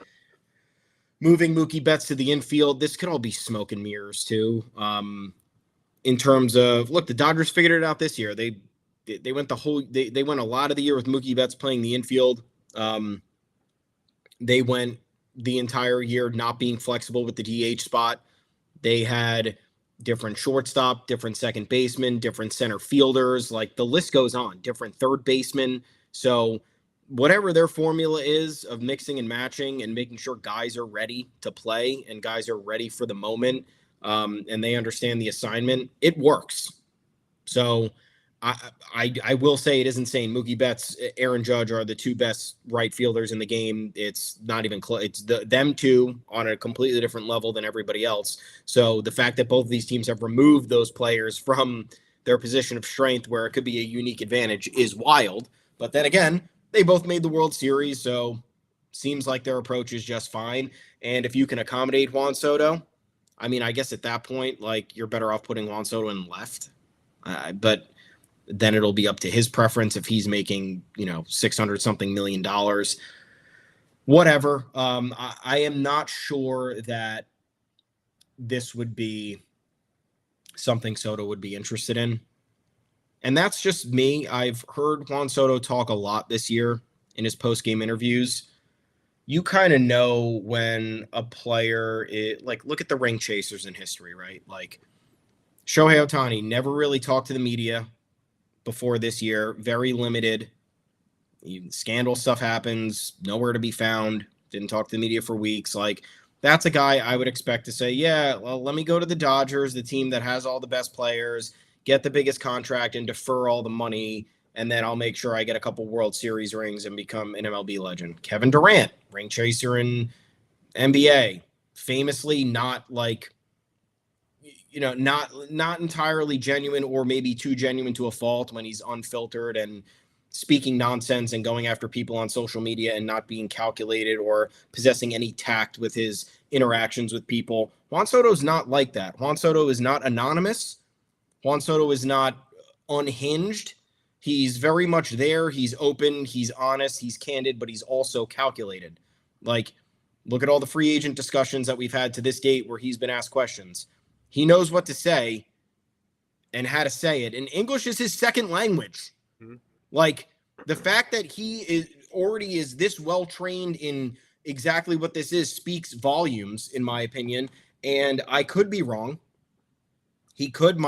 S2: moving Mookie Betts to the infield, this could all be smoke and mirrors too. In terms of, look, the Dodgers figured it out this year. They went they went a lot of the year with Mookie Betts playing the infield. They went the entire year not being flexible with the DH spot. They had different shortstop, different second baseman, different center fielders. Like the list goes on, different third baseman. So whatever their formula is of mixing and matching and making sure guys are ready to play and guys are ready for the moment, and they understand the assignment, it works. So I will say it is insane. Mookie Betts, Aaron Judge are the 2 best right fielders in the game. It's not even close. It's them 2 on a completely different level than everybody else. So the fact that both of these teams have removed those players from their position of strength where it could be a unique advantage is wild. But then again, they both made the World Series, so seems like their approach is just fine. And if you can accommodate Juan Soto, I mean, I guess at that point, like you're better off putting Juan Soto in left. But then it'll be up to his preference if he's making, $600-something million. Whatever. I am not sure that this would be something Soto would be interested in. And that's just me. I've heard Juan Soto talk a lot this year in his post-game interviews. You kind of know when a player look at the ring chasers in history, right? Like Shohei Ohtani never really talked to the media before this year, very limited. Scandal stuff happens, nowhere to be found, didn't talk to the media for weeks. Like, that's a guy I would expect to say, yeah, well, let me go to the Dodgers, the team that has all the best players, get the biggest contract and defer all the money, and then I'll make sure I get a couple World Series rings and become an MLB legend. Kevin Durant, ring chaser in NBA, famously not not entirely genuine, or maybe too genuine to a fault when he's unfiltered and speaking nonsense and going after people on social media and not being calculated or possessing any tact with his interactions with people. Juan Soto's not like that. Juan Soto is not anonymous. Juan Soto is not unhinged. He's very much there. He's open. He's honest. He's candid, but he's also calculated. Like, look at all the free agent discussions that we've had to this date where he's been asked questions. He knows what to say and how to say it. And English is his second language. Mm-hmm. Like, the fact that he already is this well-trained in exactly what this is speaks volumes, in my opinion. And I could be wrong. He could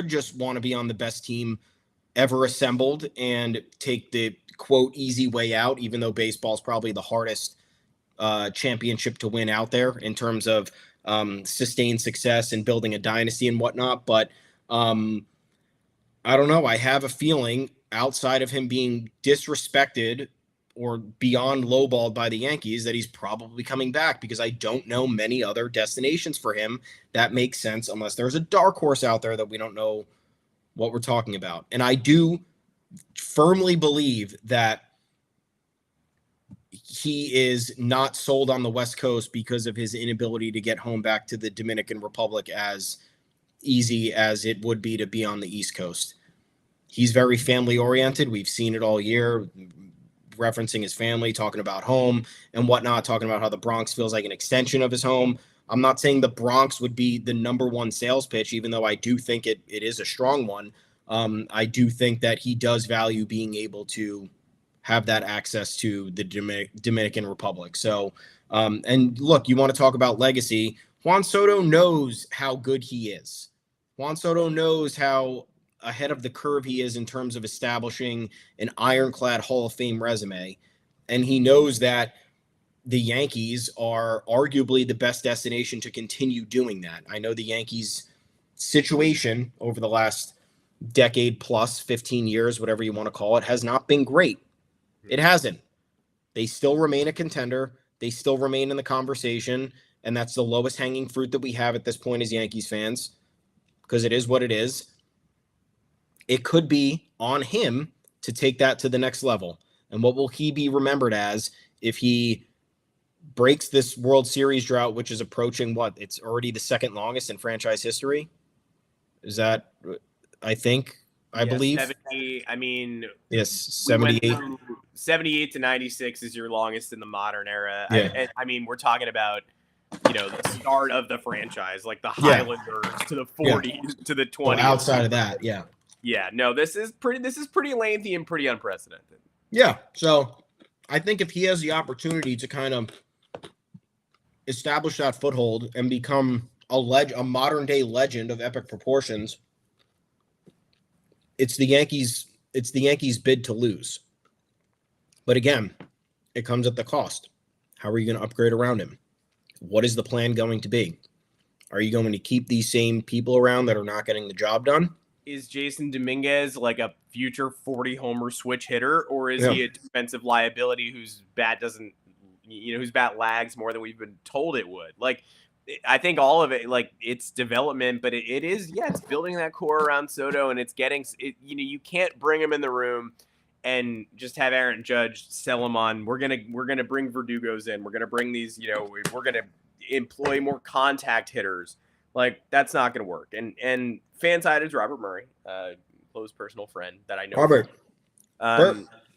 S2: just want to be on the best team ever assembled and take the quote easy way out, even though baseball is probably the hardest championship to win out there in terms of sustained success and building a dynasty and whatnot. But I don't know. I have a feeling outside of him being disrespected or beyond lowballed by the Yankees that he's probably coming back, because I don't know many other destinations for him that make sense unless there's a dark horse out there that we don't know what we're talking about. And I do firmly believe that he is not sold on the West Coast because of his inability to get home back to the Dominican Republic as easy as it would be to be on the East Coast. He's very family oriented. We've seen it all year, referencing his family, talking about home and whatnot, talking about how the Bronx feels like an extension of his home. I'm not saying the Bronx would be the number one sales pitch, even though I do think it is a strong one. I do think that he does value being able to have that access to the Dominican Republic. So, and look, you want to talk about legacy. Juan Soto knows how good he is. Juan Soto knows how ahead of the curve he is in terms of establishing an ironclad Hall of Fame resume. And he knows that the Yankees are arguably the best destination to continue doing that. I know the Yankees situation over the last decade plus, 15 years, whatever you want to call it, has not been great. It hasn't. They still remain a contender. They still remain in the conversation. And that's the lowest hanging fruit that we have at this point as Yankees fans, because it is what it is. It could be on him to take that to the next level. And what will he be remembered as if he breaks this World Series drought, which is approaching what? It's already the second longest in franchise history. Is that, I believe.
S1: 70, I mean,
S2: yes, 78.
S1: 78 to 96 is your longest in the modern era.
S2: Yeah.
S1: I mean, we're talking about, the start of the franchise, like the Highlanders to the 40s to the 20s.
S2: Well, outside of that, yeah.
S1: Yeah, no, this is pretty lengthy and pretty unprecedented.
S2: Yeah, so I think if he has the opportunity to kind of establish that foothold and become a modern day legend of epic proportions, it's the Yankees bid to lose. But again, it comes at the cost. How are you going to upgrade around him? What is the plan going to be? Are you going to keep these same people around that are not getting the job done?
S1: Is Jason Dominguez like a future 40 homer switch hitter, or is he a defensive liability whose bat lags more than we've been told it would? Like, I think all of it, like, it's development, but it's building that core around Soto, and it's getting it. You can't bring him in the room and just have Aaron Judge sell him on. We're gonna bring Verdugos in. We're gonna bring these. We're gonna employ more contact hitters. Like, that's not gonna work. And Fanside is Robert Murray, close personal friend that I know.
S2: Robert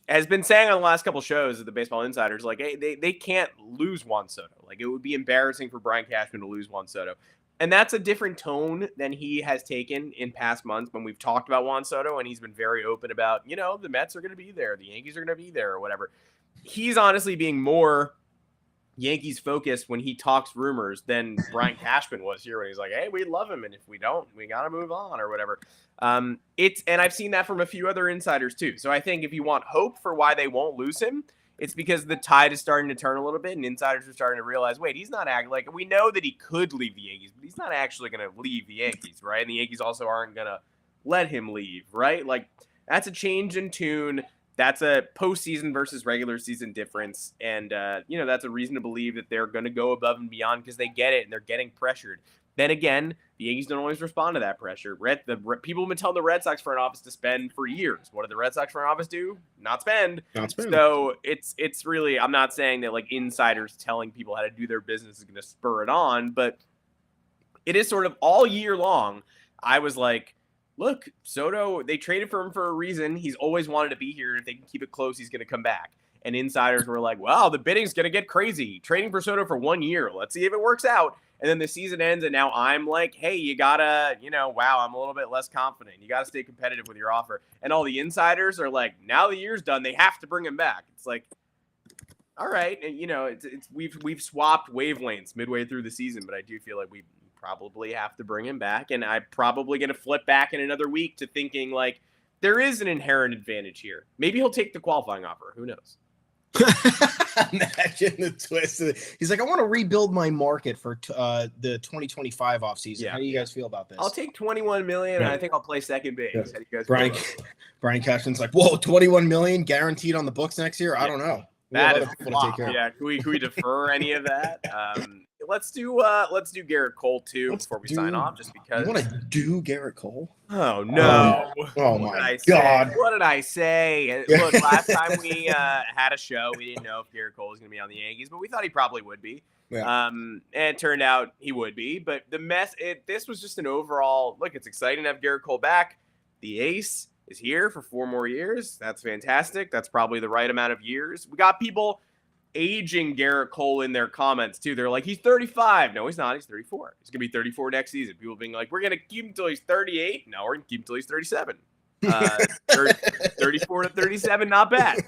S1: has been saying on the last couple shows of the Baseball Insiders, like, hey, they can't lose Juan Soto. Like, it would be embarrassing for Brian Cashman to lose Juan Soto. And that's a different tone than he has taken in past months when we've talked about Juan Soto, and he's been very open about, the Mets are going to be there, the Yankees are going to be there, or whatever. He's honestly being more Yankees focused when he talks rumors than Brian Cashman was here when he's like, hey, we love him, and if we don't, we got to move on, or whatever. And I've seen that from a few other insiders too. So I think if you want hope for why they won't lose him, it's because the tide is starting to turn a little bit, and insiders are starting to realize, wait, he's not acting like, we know that he could leave the Yankees, but he's not actually going to leave the Yankees, right? And the Yankees also aren't going to let him leave, right? Like, that's a change in tune. That's a postseason versus regular season difference. And, that's a reason to believe that they're going to go above and beyond because they get it and they're getting pressured. Then again, The Yankees don't always respond to that pressure. People have been telling the Red Sox front office to spend for years. What did the Red Sox front office do? Not spend. So it's really, I'm not saying that like insiders telling people how to do their business is going to spur it on, but it is sort of all year long. I was like, look, Soto, they traded for him for a reason. He's always wanted to be here. If they can keep it close, he's going to come back. And insiders were like, wow, the bidding's going to get crazy. Trading for Soto for 1 year. Let's see if it works out. And then the season ends, and now I'm like, hey, you got to, wow, I'm a little bit less confident. You got to stay competitive with your offer. And all the insiders are like, now the year's done. They have to bring him back. It's like, all right. And, we've swapped wavelengths midway through the season, but I do feel like we probably have to bring him back. And I'm probably going to flip back in another week to thinking, like, there is an inherent advantage here. Maybe he'll take the qualifying offer. Who knows?
S2: Imagine the twist. He's like, I want to rebuild my market for the 2025 offseason. How do you guys feel about this?
S1: I'll take $21 million, and I think I'll play second base.
S2: Yeah.
S1: How do you guys
S2: Brian Cashman's like, whoa, $21 million guaranteed on the books next year? I don't know.
S1: That is a flop. Yeah, can we defer any of that? Let's do Gerrit Cole too before we sign off, just because.
S2: You want to do Gerrit Cole?
S1: Oh no!
S2: Oh my God!
S1: What did I say? And look, last time we had a show, we didn't know if Gerrit Cole was going to be on the Yankees, but we thought he probably would be.
S2: Yeah.
S1: And it turned out he would be. But this was just an overall look. It's exciting to have Gerrit Cole back. The ace is here for 4 more years. That's fantastic. That's probably the right amount of years. We got people aging Gerrit Cole in their comments too. They're like, he's 35. No, he's not. He's 34. He's gonna be 34 next season. People being like, we're gonna keep him until he's 38. No, we're gonna keep him until he's 37. 34 to 37, not bad.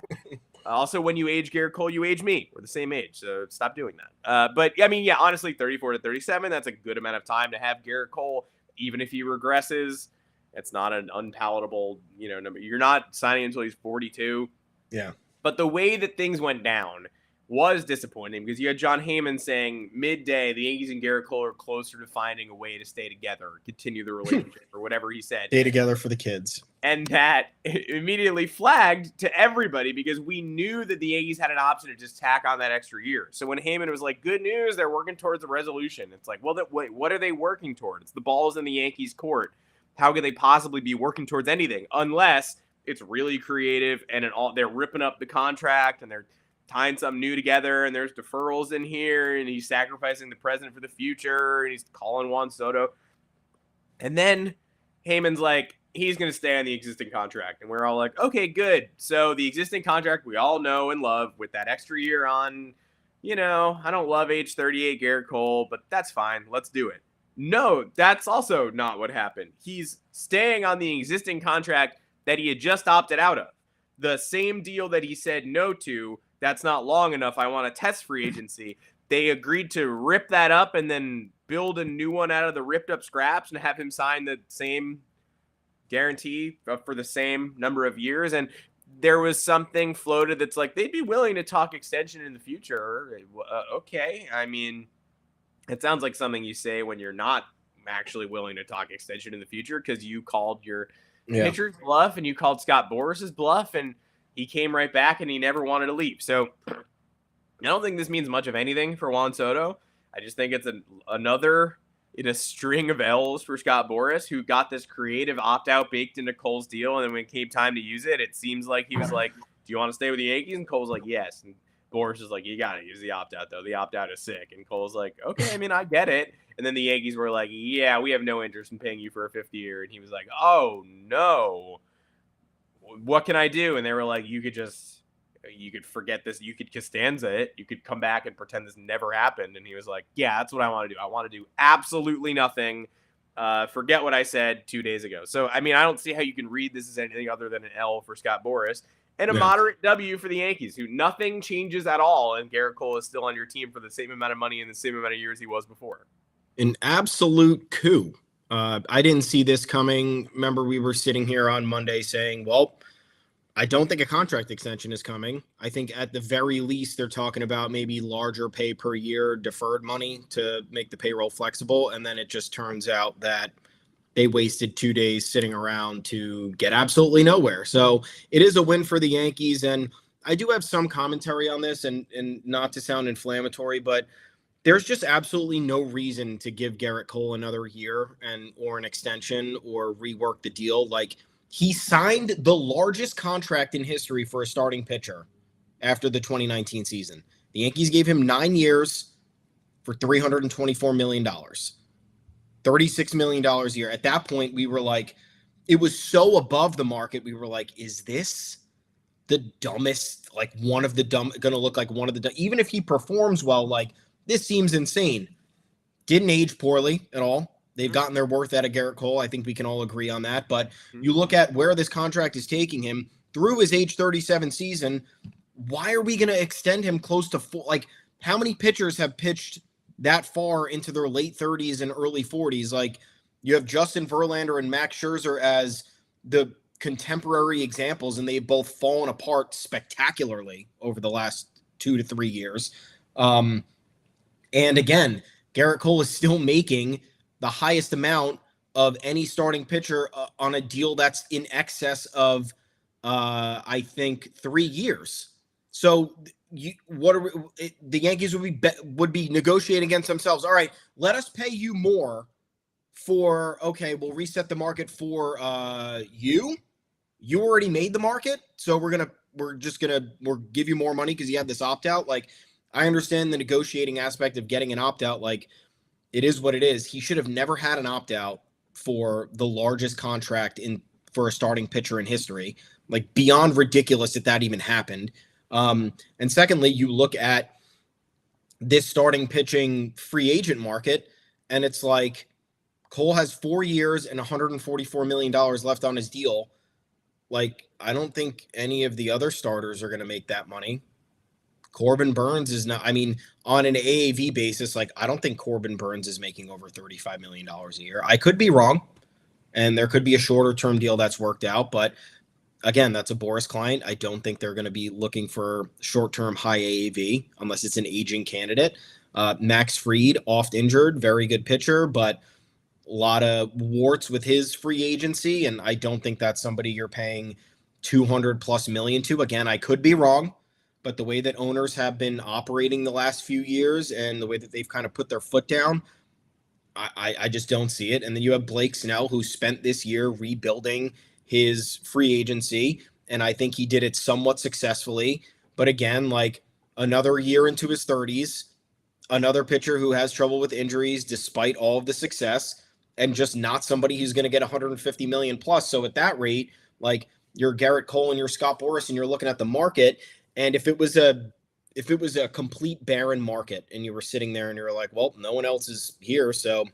S1: Also, when you age Gerrit Cole, you age me. We're the same age, so stop doing that. But I mean, yeah, honestly, 34 to 37, that's a good amount of time to have Gerrit Cole, even if he regresses. It's not an unpalatable, number. You're not signing until he's 42.
S2: Yeah.
S1: But the way that things went down was disappointing because you had John Heyman saying midday the Yankees and Gerrit Cole are closer to finding a way to stay together, continue the relationship, or whatever he said.
S2: Stay together for the kids.
S1: And that immediately flagged to everybody because we knew that the Yankees had an option to just tack on that extra year. So when Heyman was like, good news, they're working towards a resolution. It's like, well, wait, what are they working towards? The ball's in the Yankees' court. How could they possibly be working towards anything unless it's really creative and they're ripping up the contract and they're tying something new together and there's deferrals in here and he's sacrificing the present for the future and he's calling Juan Soto. And then Heyman's like, he's going to stay on the existing contract. And we're all like, okay, good. So the existing contract we all know and love with that extra year on, I don't love age 38 Gerrit Cole, but that's fine. Let's do it. No, that's also not what happened. He's staying on the existing contract that he had just opted out of. The same deal that he said no to, that's not long enough. I want to test free agency. They agreed to rip that up and then build a new one out of the ripped up scraps and have him sign the same guarantee for the same number of years. And there was something floated that's like, they'd be willing to talk extension in the future. Okay. I mean, it sounds like something you say when you're not actually willing to talk extension in the future because you called your pitcher's bluff and you called Scott Boras's bluff and he came right back and he never wanted to leave. So I don't think this means much of anything for Juan Soto. I just think it's another in a string of L's for Scott Boras, who got this creative opt-out baked into Cole's deal. And then when it came time to use it, it seems like he was like, do you want to stay with the Yankees? And Cole's like, yes. And Boras is like, you got to use the opt-out, though. The opt-out is sick. And Cole's like, okay, I mean, I get it. And then the Yankees were like, yeah, we have no interest in paying you for a 5th year. And he was like, oh, no. What can I do? And they were like, you could forget this. You could Costanza it. You could come back and pretend this never happened. And he was like, yeah, that's what I want to do. I want to do absolutely nothing. Forget what I said 2 days ago. So, I mean, I don't see how you can read this as anything other than an L for Scott Boras. And a moderate W for the Yankees, who nothing changes at all. And Gerrit Cole is still on your team for the same amount of money and the same amount of years he was before.
S2: An absolute coup. I didn't see this coming. Remember, we were sitting here on Monday saying, well, I don't think a contract extension is coming. I think at the very least, they're talking about maybe larger pay per year, deferred money to make the payroll flexible. And then it just turns out that they wasted 2 days sitting around to get absolutely nowhere. So it is a win for the Yankees. And I do have some commentary on this and not to sound inflammatory, but There's just absolutely no reason to give Gerrit Cole another year or an extension or rework the deal. Like, he signed the largest contract in history for a starting pitcher after the 2019 season. The Yankees gave him 9 years for $324 million, $36 million a year. At that point, we were like, it was so above the market. We were like, is this the dumbest, like one of the dumb, going to look like one of the, even if he performs well, like, this seems insane. Didn't age poorly at all. They've gotten their worth out of Gerrit Cole. I think we can all agree on that. But you look at where this contract is taking him through his age 37 season. Why are we going to extend him close to full? Like, how many pitchers have pitched that far into their late 30s and early 40s? Like, you have Justin Verlander and Max Scherzer as the contemporary examples, and they've both fallen apart spectacularly over the last 2 to 3 years. And again, Gerrit Cole is still making the highest amount of any starting pitcher on a deal that's in excess of, I think, 3 years. So the Yankees would be negotiating against themselves. All right, let us pay you more for, okay, we'll reset the market for you. You already made the market, so we'll give you more money because you had this opt out. Like, I understand the negotiating aspect of getting an opt-out. Like, it is what it is. He should have never had an opt-out for the largest contract for a starting pitcher in history. Like, beyond ridiculous that even happened. And secondly, you look at this starting pitching free agent market, and it's like Cole has 4 years and $144 million left on his deal. Like, I don't think any of the other starters are going to make that money. Corbin Burns is not, I mean, on an AAV basis, like, I don't think Corbin Burns is making over $35 million a year. I could be wrong, and there could be a shorter term deal that's worked out, but again, that's a Boras client. I don't think they're going to be looking for short-term high AAV unless it's an aging candidate. Max Fried, oft injured, very good pitcher, but a lot of warts with his free agency, and I don't think that's somebody you're paying $200+ million to. Again, I could be wrong, but the way that owners have been operating the last few years and the way that they've kind of put their foot down, I just don't see it. And then you have Blake Snell, who spent this year rebuilding his free agency, and I think he did it somewhat successfully. But again, like, another year into his 30s, another pitcher who has trouble with injuries despite all of the success, and just not somebody who's going to get $150 million plus. So at that rate, like, you're Gerrit Cole and you're Scott Boras, and you're looking at the market. And if it was a complete barren market and you were sitting there and you're like, well, no one else is here, so,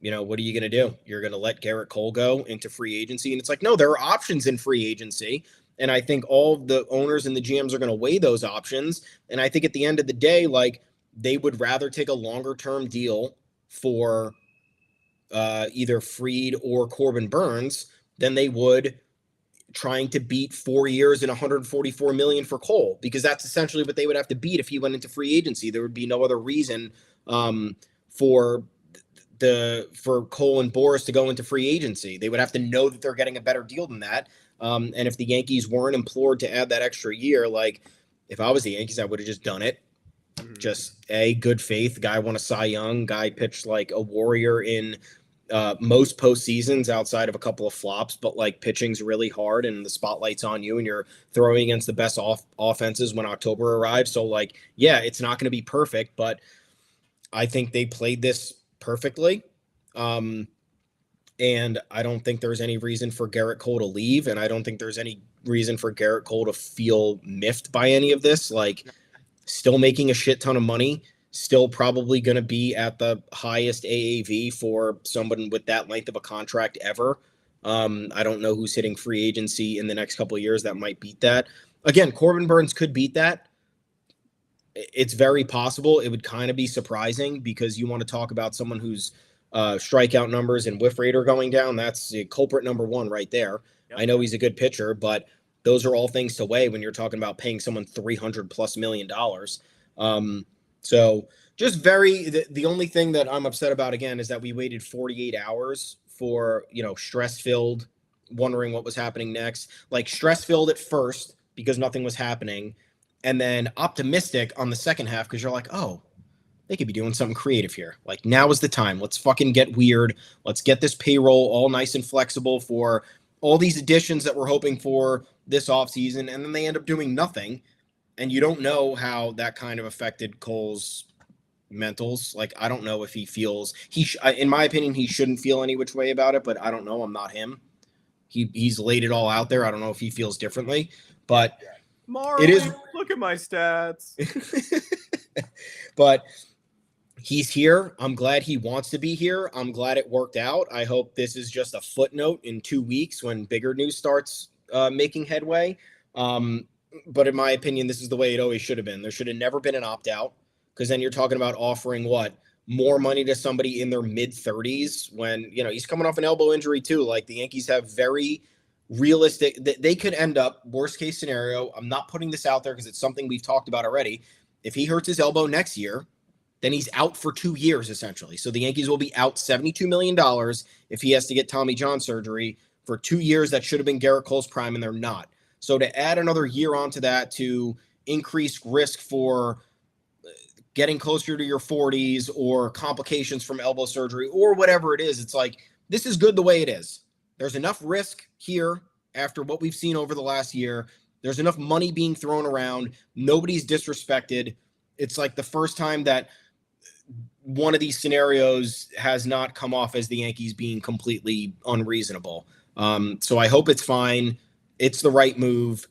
S2: you know, what are you going to do? You're going to let Gerrit Cole go into free agency? And it's like, no, there are options in free agency. And I think all the owners and the GMs are going to weigh those options. And I think at the end of the day, like, they would rather take a longer term deal for either Fried or Corbin Burns than they would trying to beat 4 years and $144 million for Cole, because that's essentially what they would have to beat if he went into free agency. There would be no other reason for Cole and Boras to go into free agency. They would have to know that they're getting a better deal than that. And if the Yankees weren't implored to add that extra year, like, if I was the Yankees, I would have just done it. Just good faith. Guy won a Cy Young. Guy pitched like a warrior in most postseasons outside of a couple of flops, but like, pitching's really hard and the spotlight's on you and you're throwing against the best offenses when October arrives. So like, yeah, it's not going to be perfect, but I think they played this perfectly. And I don't think there's any reason for Gerrit Cole to leave. And I don't think there's any reason for Gerrit Cole to feel miffed by any of this. Like, still making a shit ton of money, still probably going to be at the highest AAV for someone with that length of a contract ever. I don't know who's hitting free agency in the next couple of years that might beat that. Again, Corbin Burns could beat that. It's very possible. It would kind of be surprising because you want to talk about someone whose strikeout numbers and whiff rate are going down. That's culprit number one right there. Yep. I know he's a good pitcher, but those are all things to weigh when you're talking about paying someone $300+ million. So just the only thing that I'm upset about, again, is that we waited 48 hours for, stress-filled, wondering what was happening next. Like, stress-filled at first because nothing was happening, and then optimistic on the second half because you're like, oh, they could be doing something creative here. Like, now is the time. Let's fucking get weird. Let's get this payroll all nice and flexible for all these additions that we're hoping for this offseason. And then they end up doing nothing. And you don't know how that kind of affected Cole's mentals. Like, I don't know if he feels in my opinion, he shouldn't feel any which way about it, but I don't know. I'm not him. He's laid it all out there. I don't know if he feels differently, but
S1: Marley, look at my stats.
S2: But he's here. I'm glad he wants to be here. I'm glad it worked out. I hope this is just a footnote in 2 weeks when bigger news starts making headway. But in my opinion, this is the way it always should have been. There should have never been an opt-out, because then you're talking about offering more money to somebody in their mid-30s when, he's coming off an elbow injury too. Like, the Yankees have very realistic, they could end up, worst case scenario, I'm not putting this out there because it's something we've talked about already. If he hurts his elbow next year, then he's out for 2 years, essentially. So the Yankees will be out $72 million if he has to get Tommy John surgery for 2 years. That should have been Gerrit Cole's prime, and they're not. So to add another year onto that to increase risk for getting closer to your 40s or complications from elbow surgery or whatever it is, it's like, this is good the way it is. There's enough risk here after what we've seen over the last year. There's enough money being thrown around. Nobody's disrespected. It's like the first time that one of these scenarios has not come off as the Yankees being completely unreasonable. So I hope it's fine. It's the right move.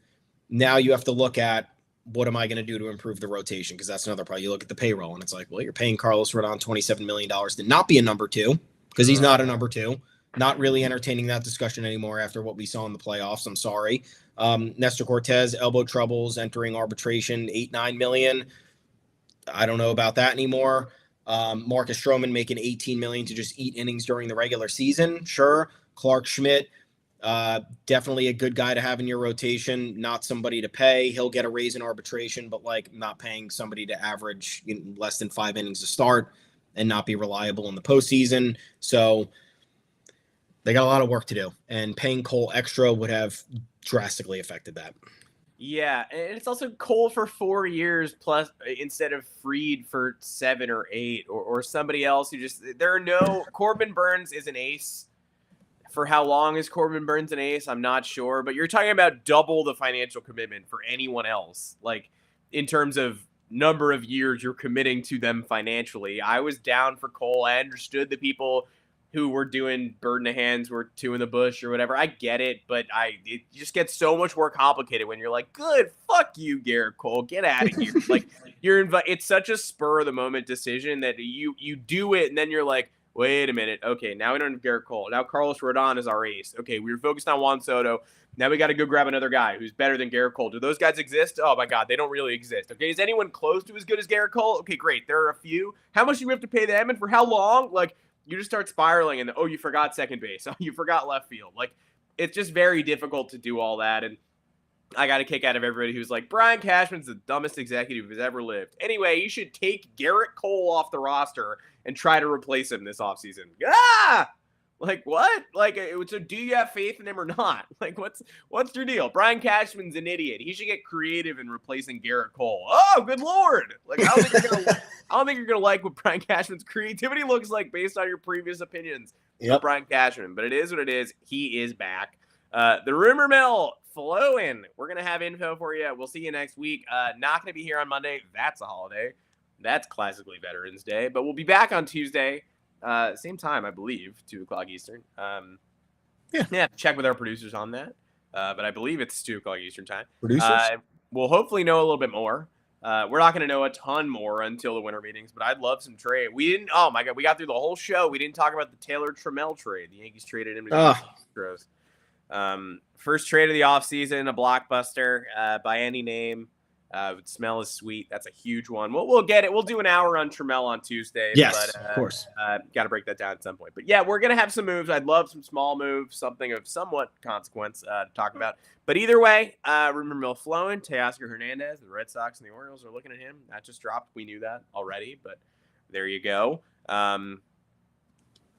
S2: Now you have to look at, what am I going to do to improve the rotation? Because that's another part. You look at the payroll and it's like, well, you're paying Carlos Rodon $27 million to not be a number two, because he's not a number two. Not really entertaining that discussion anymore after what we saw in the playoffs. I'm sorry. Nestor Cortez, elbow troubles, entering arbitration, $8-9 million. I don't know about that anymore. Marcus Stroman making $18 million to just eat innings during the regular season. Sure. Clark Schmidt, definitely a good guy to have in your rotation, not somebody to pay. He'll get a raise in arbitration, but not paying somebody to average less than 5 innings to start and not be reliable in the postseason. So they got a lot of work to do, and paying Cole extra would have drastically affected that.
S1: Yeah, and it's also Cole for 4 years plus, instead of Fried for 7 or 8, or somebody else who Corbin Burns is an ace. For how long is Corbin Burns an ace? I'm not sure, but you're talking about double the financial commitment for anyone else. Like, in terms of number of years you're committing to them financially. I was down for Cole. I understood the people who were doing bird in the hands were 2 in the bush or whatever. I get it, but it just gets so much more complicated when you're like, good, fuck you, Gerrit Cole, get out of here. Like, it's such a spur of the moment decision that you do it, and then you're like, wait a minute. Okay, now we don't have Gerrit Cole. Now Carlos Rodon is our ace. Okay, we were focused on Juan Soto. Now we got to go grab another guy who's better than Gerrit Cole. Do those guys exist? Oh my God, they don't really exist. Okay, is anyone close to as good as Gerrit Cole? Okay, great. There are a few. How much do we have to pay them, and for how long? Like, you just start spiraling, and you forgot second base. Oh, you forgot left field. Like, it's just very difficult to do all that. And I got a kick out of everybody who's like, Brian Cashman's the dumbest executive who's ever lived. Anyway, you should take Gerrit Cole off the roster and try to replace him this offseason. Like, what? Like, so do you have faith in him or not? Like, what's your deal? Brian Cashman's an idiot. He should get creative in replacing Gerrit Cole. Oh, good Lord. Like, I don't think you're gonna like what Brian Cashman's creativity looks like based on your previous opinions of Brian Cashman. But it is what it is. He is back. The rumor mill flowing. We're going to have info for you. We'll see you next week. Not going to be here on Monday. That's a holiday. That's classically Veterans Day. But we'll be back on Tuesday. Same time, I believe, 2 o'clock Eastern. Check with our producers on that. But I believe it's 2 o'clock Eastern time.
S2: Producers?
S1: We'll hopefully know a little bit more. We're not going to know a ton more until the winter meetings, but I'd love some trade. Oh my God, we got through the whole show. We didn't talk about the Taylor Trammell trade. The Yankees traded him to the Astros. First trade of the offseason, a blockbuster by any name. Would smell is sweet. That's a huge one. We'll get it. We'll do an hour on Trammell on Tuesday.
S2: Yes,
S1: but,
S2: of course.
S1: Got to break that down at some point. But yeah, we're going to have some moves. I'd love some small moves, something of somewhat consequence to talk about. But either way, rumor mill flowing. Teoscar Hernandez, the Red Sox and the Orioles are looking at him. That just dropped. We knew that already, but there you go.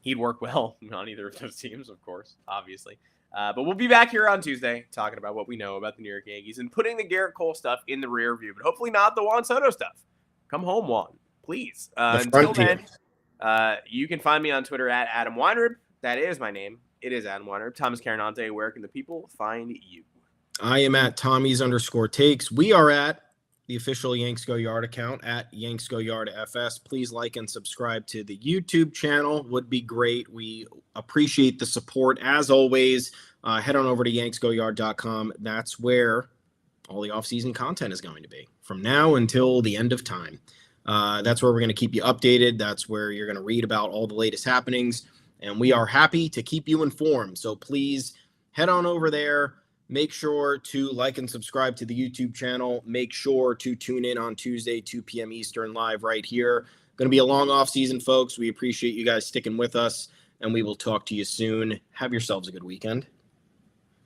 S1: He'd work well on either of those teams, of course, obviously. But we'll be back here on Tuesday talking about what we know about the New York Yankees and putting the Gerrit Cole stuff in the rear view, but hopefully not the Juan Soto stuff. Come home, Juan. please.
S2: The
S1: Until
S2: frontier.
S1: then, you can find me on Twitter at Adam Weinrib. That is my name. It is Adam Weinrib. Thomas Carronante, where can the people find you?
S2: I am at Tommy's_takes. We are at the official Yanks Go Yard account at Yanks Go Yard FS. Please like and subscribe to the YouTube channel. Would be great. We appreciate the support. As always, head on over to yanksgoyard.com. That's where all the offseason content is going to be from now until the end of time. That's where we're going to keep you updated. That's where you're going to read about all the latest happenings. And we are happy to keep you informed. So please head on over there. Make sure to like and subscribe to the YouTube channel. Make sure to tune in on Tuesday, 2 p.m. Eastern, live right here. Going to be a long off season, folks. We appreciate you guys sticking with us, and we will talk to you soon. Have yourselves a good weekend.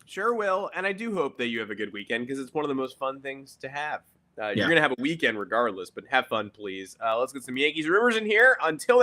S1: Sure will. And I do hope that you have a good weekend because it's one of the most fun things to have. You're going to have a weekend regardless, but have fun, please. Let's get some Yankees rumors in here. Until then.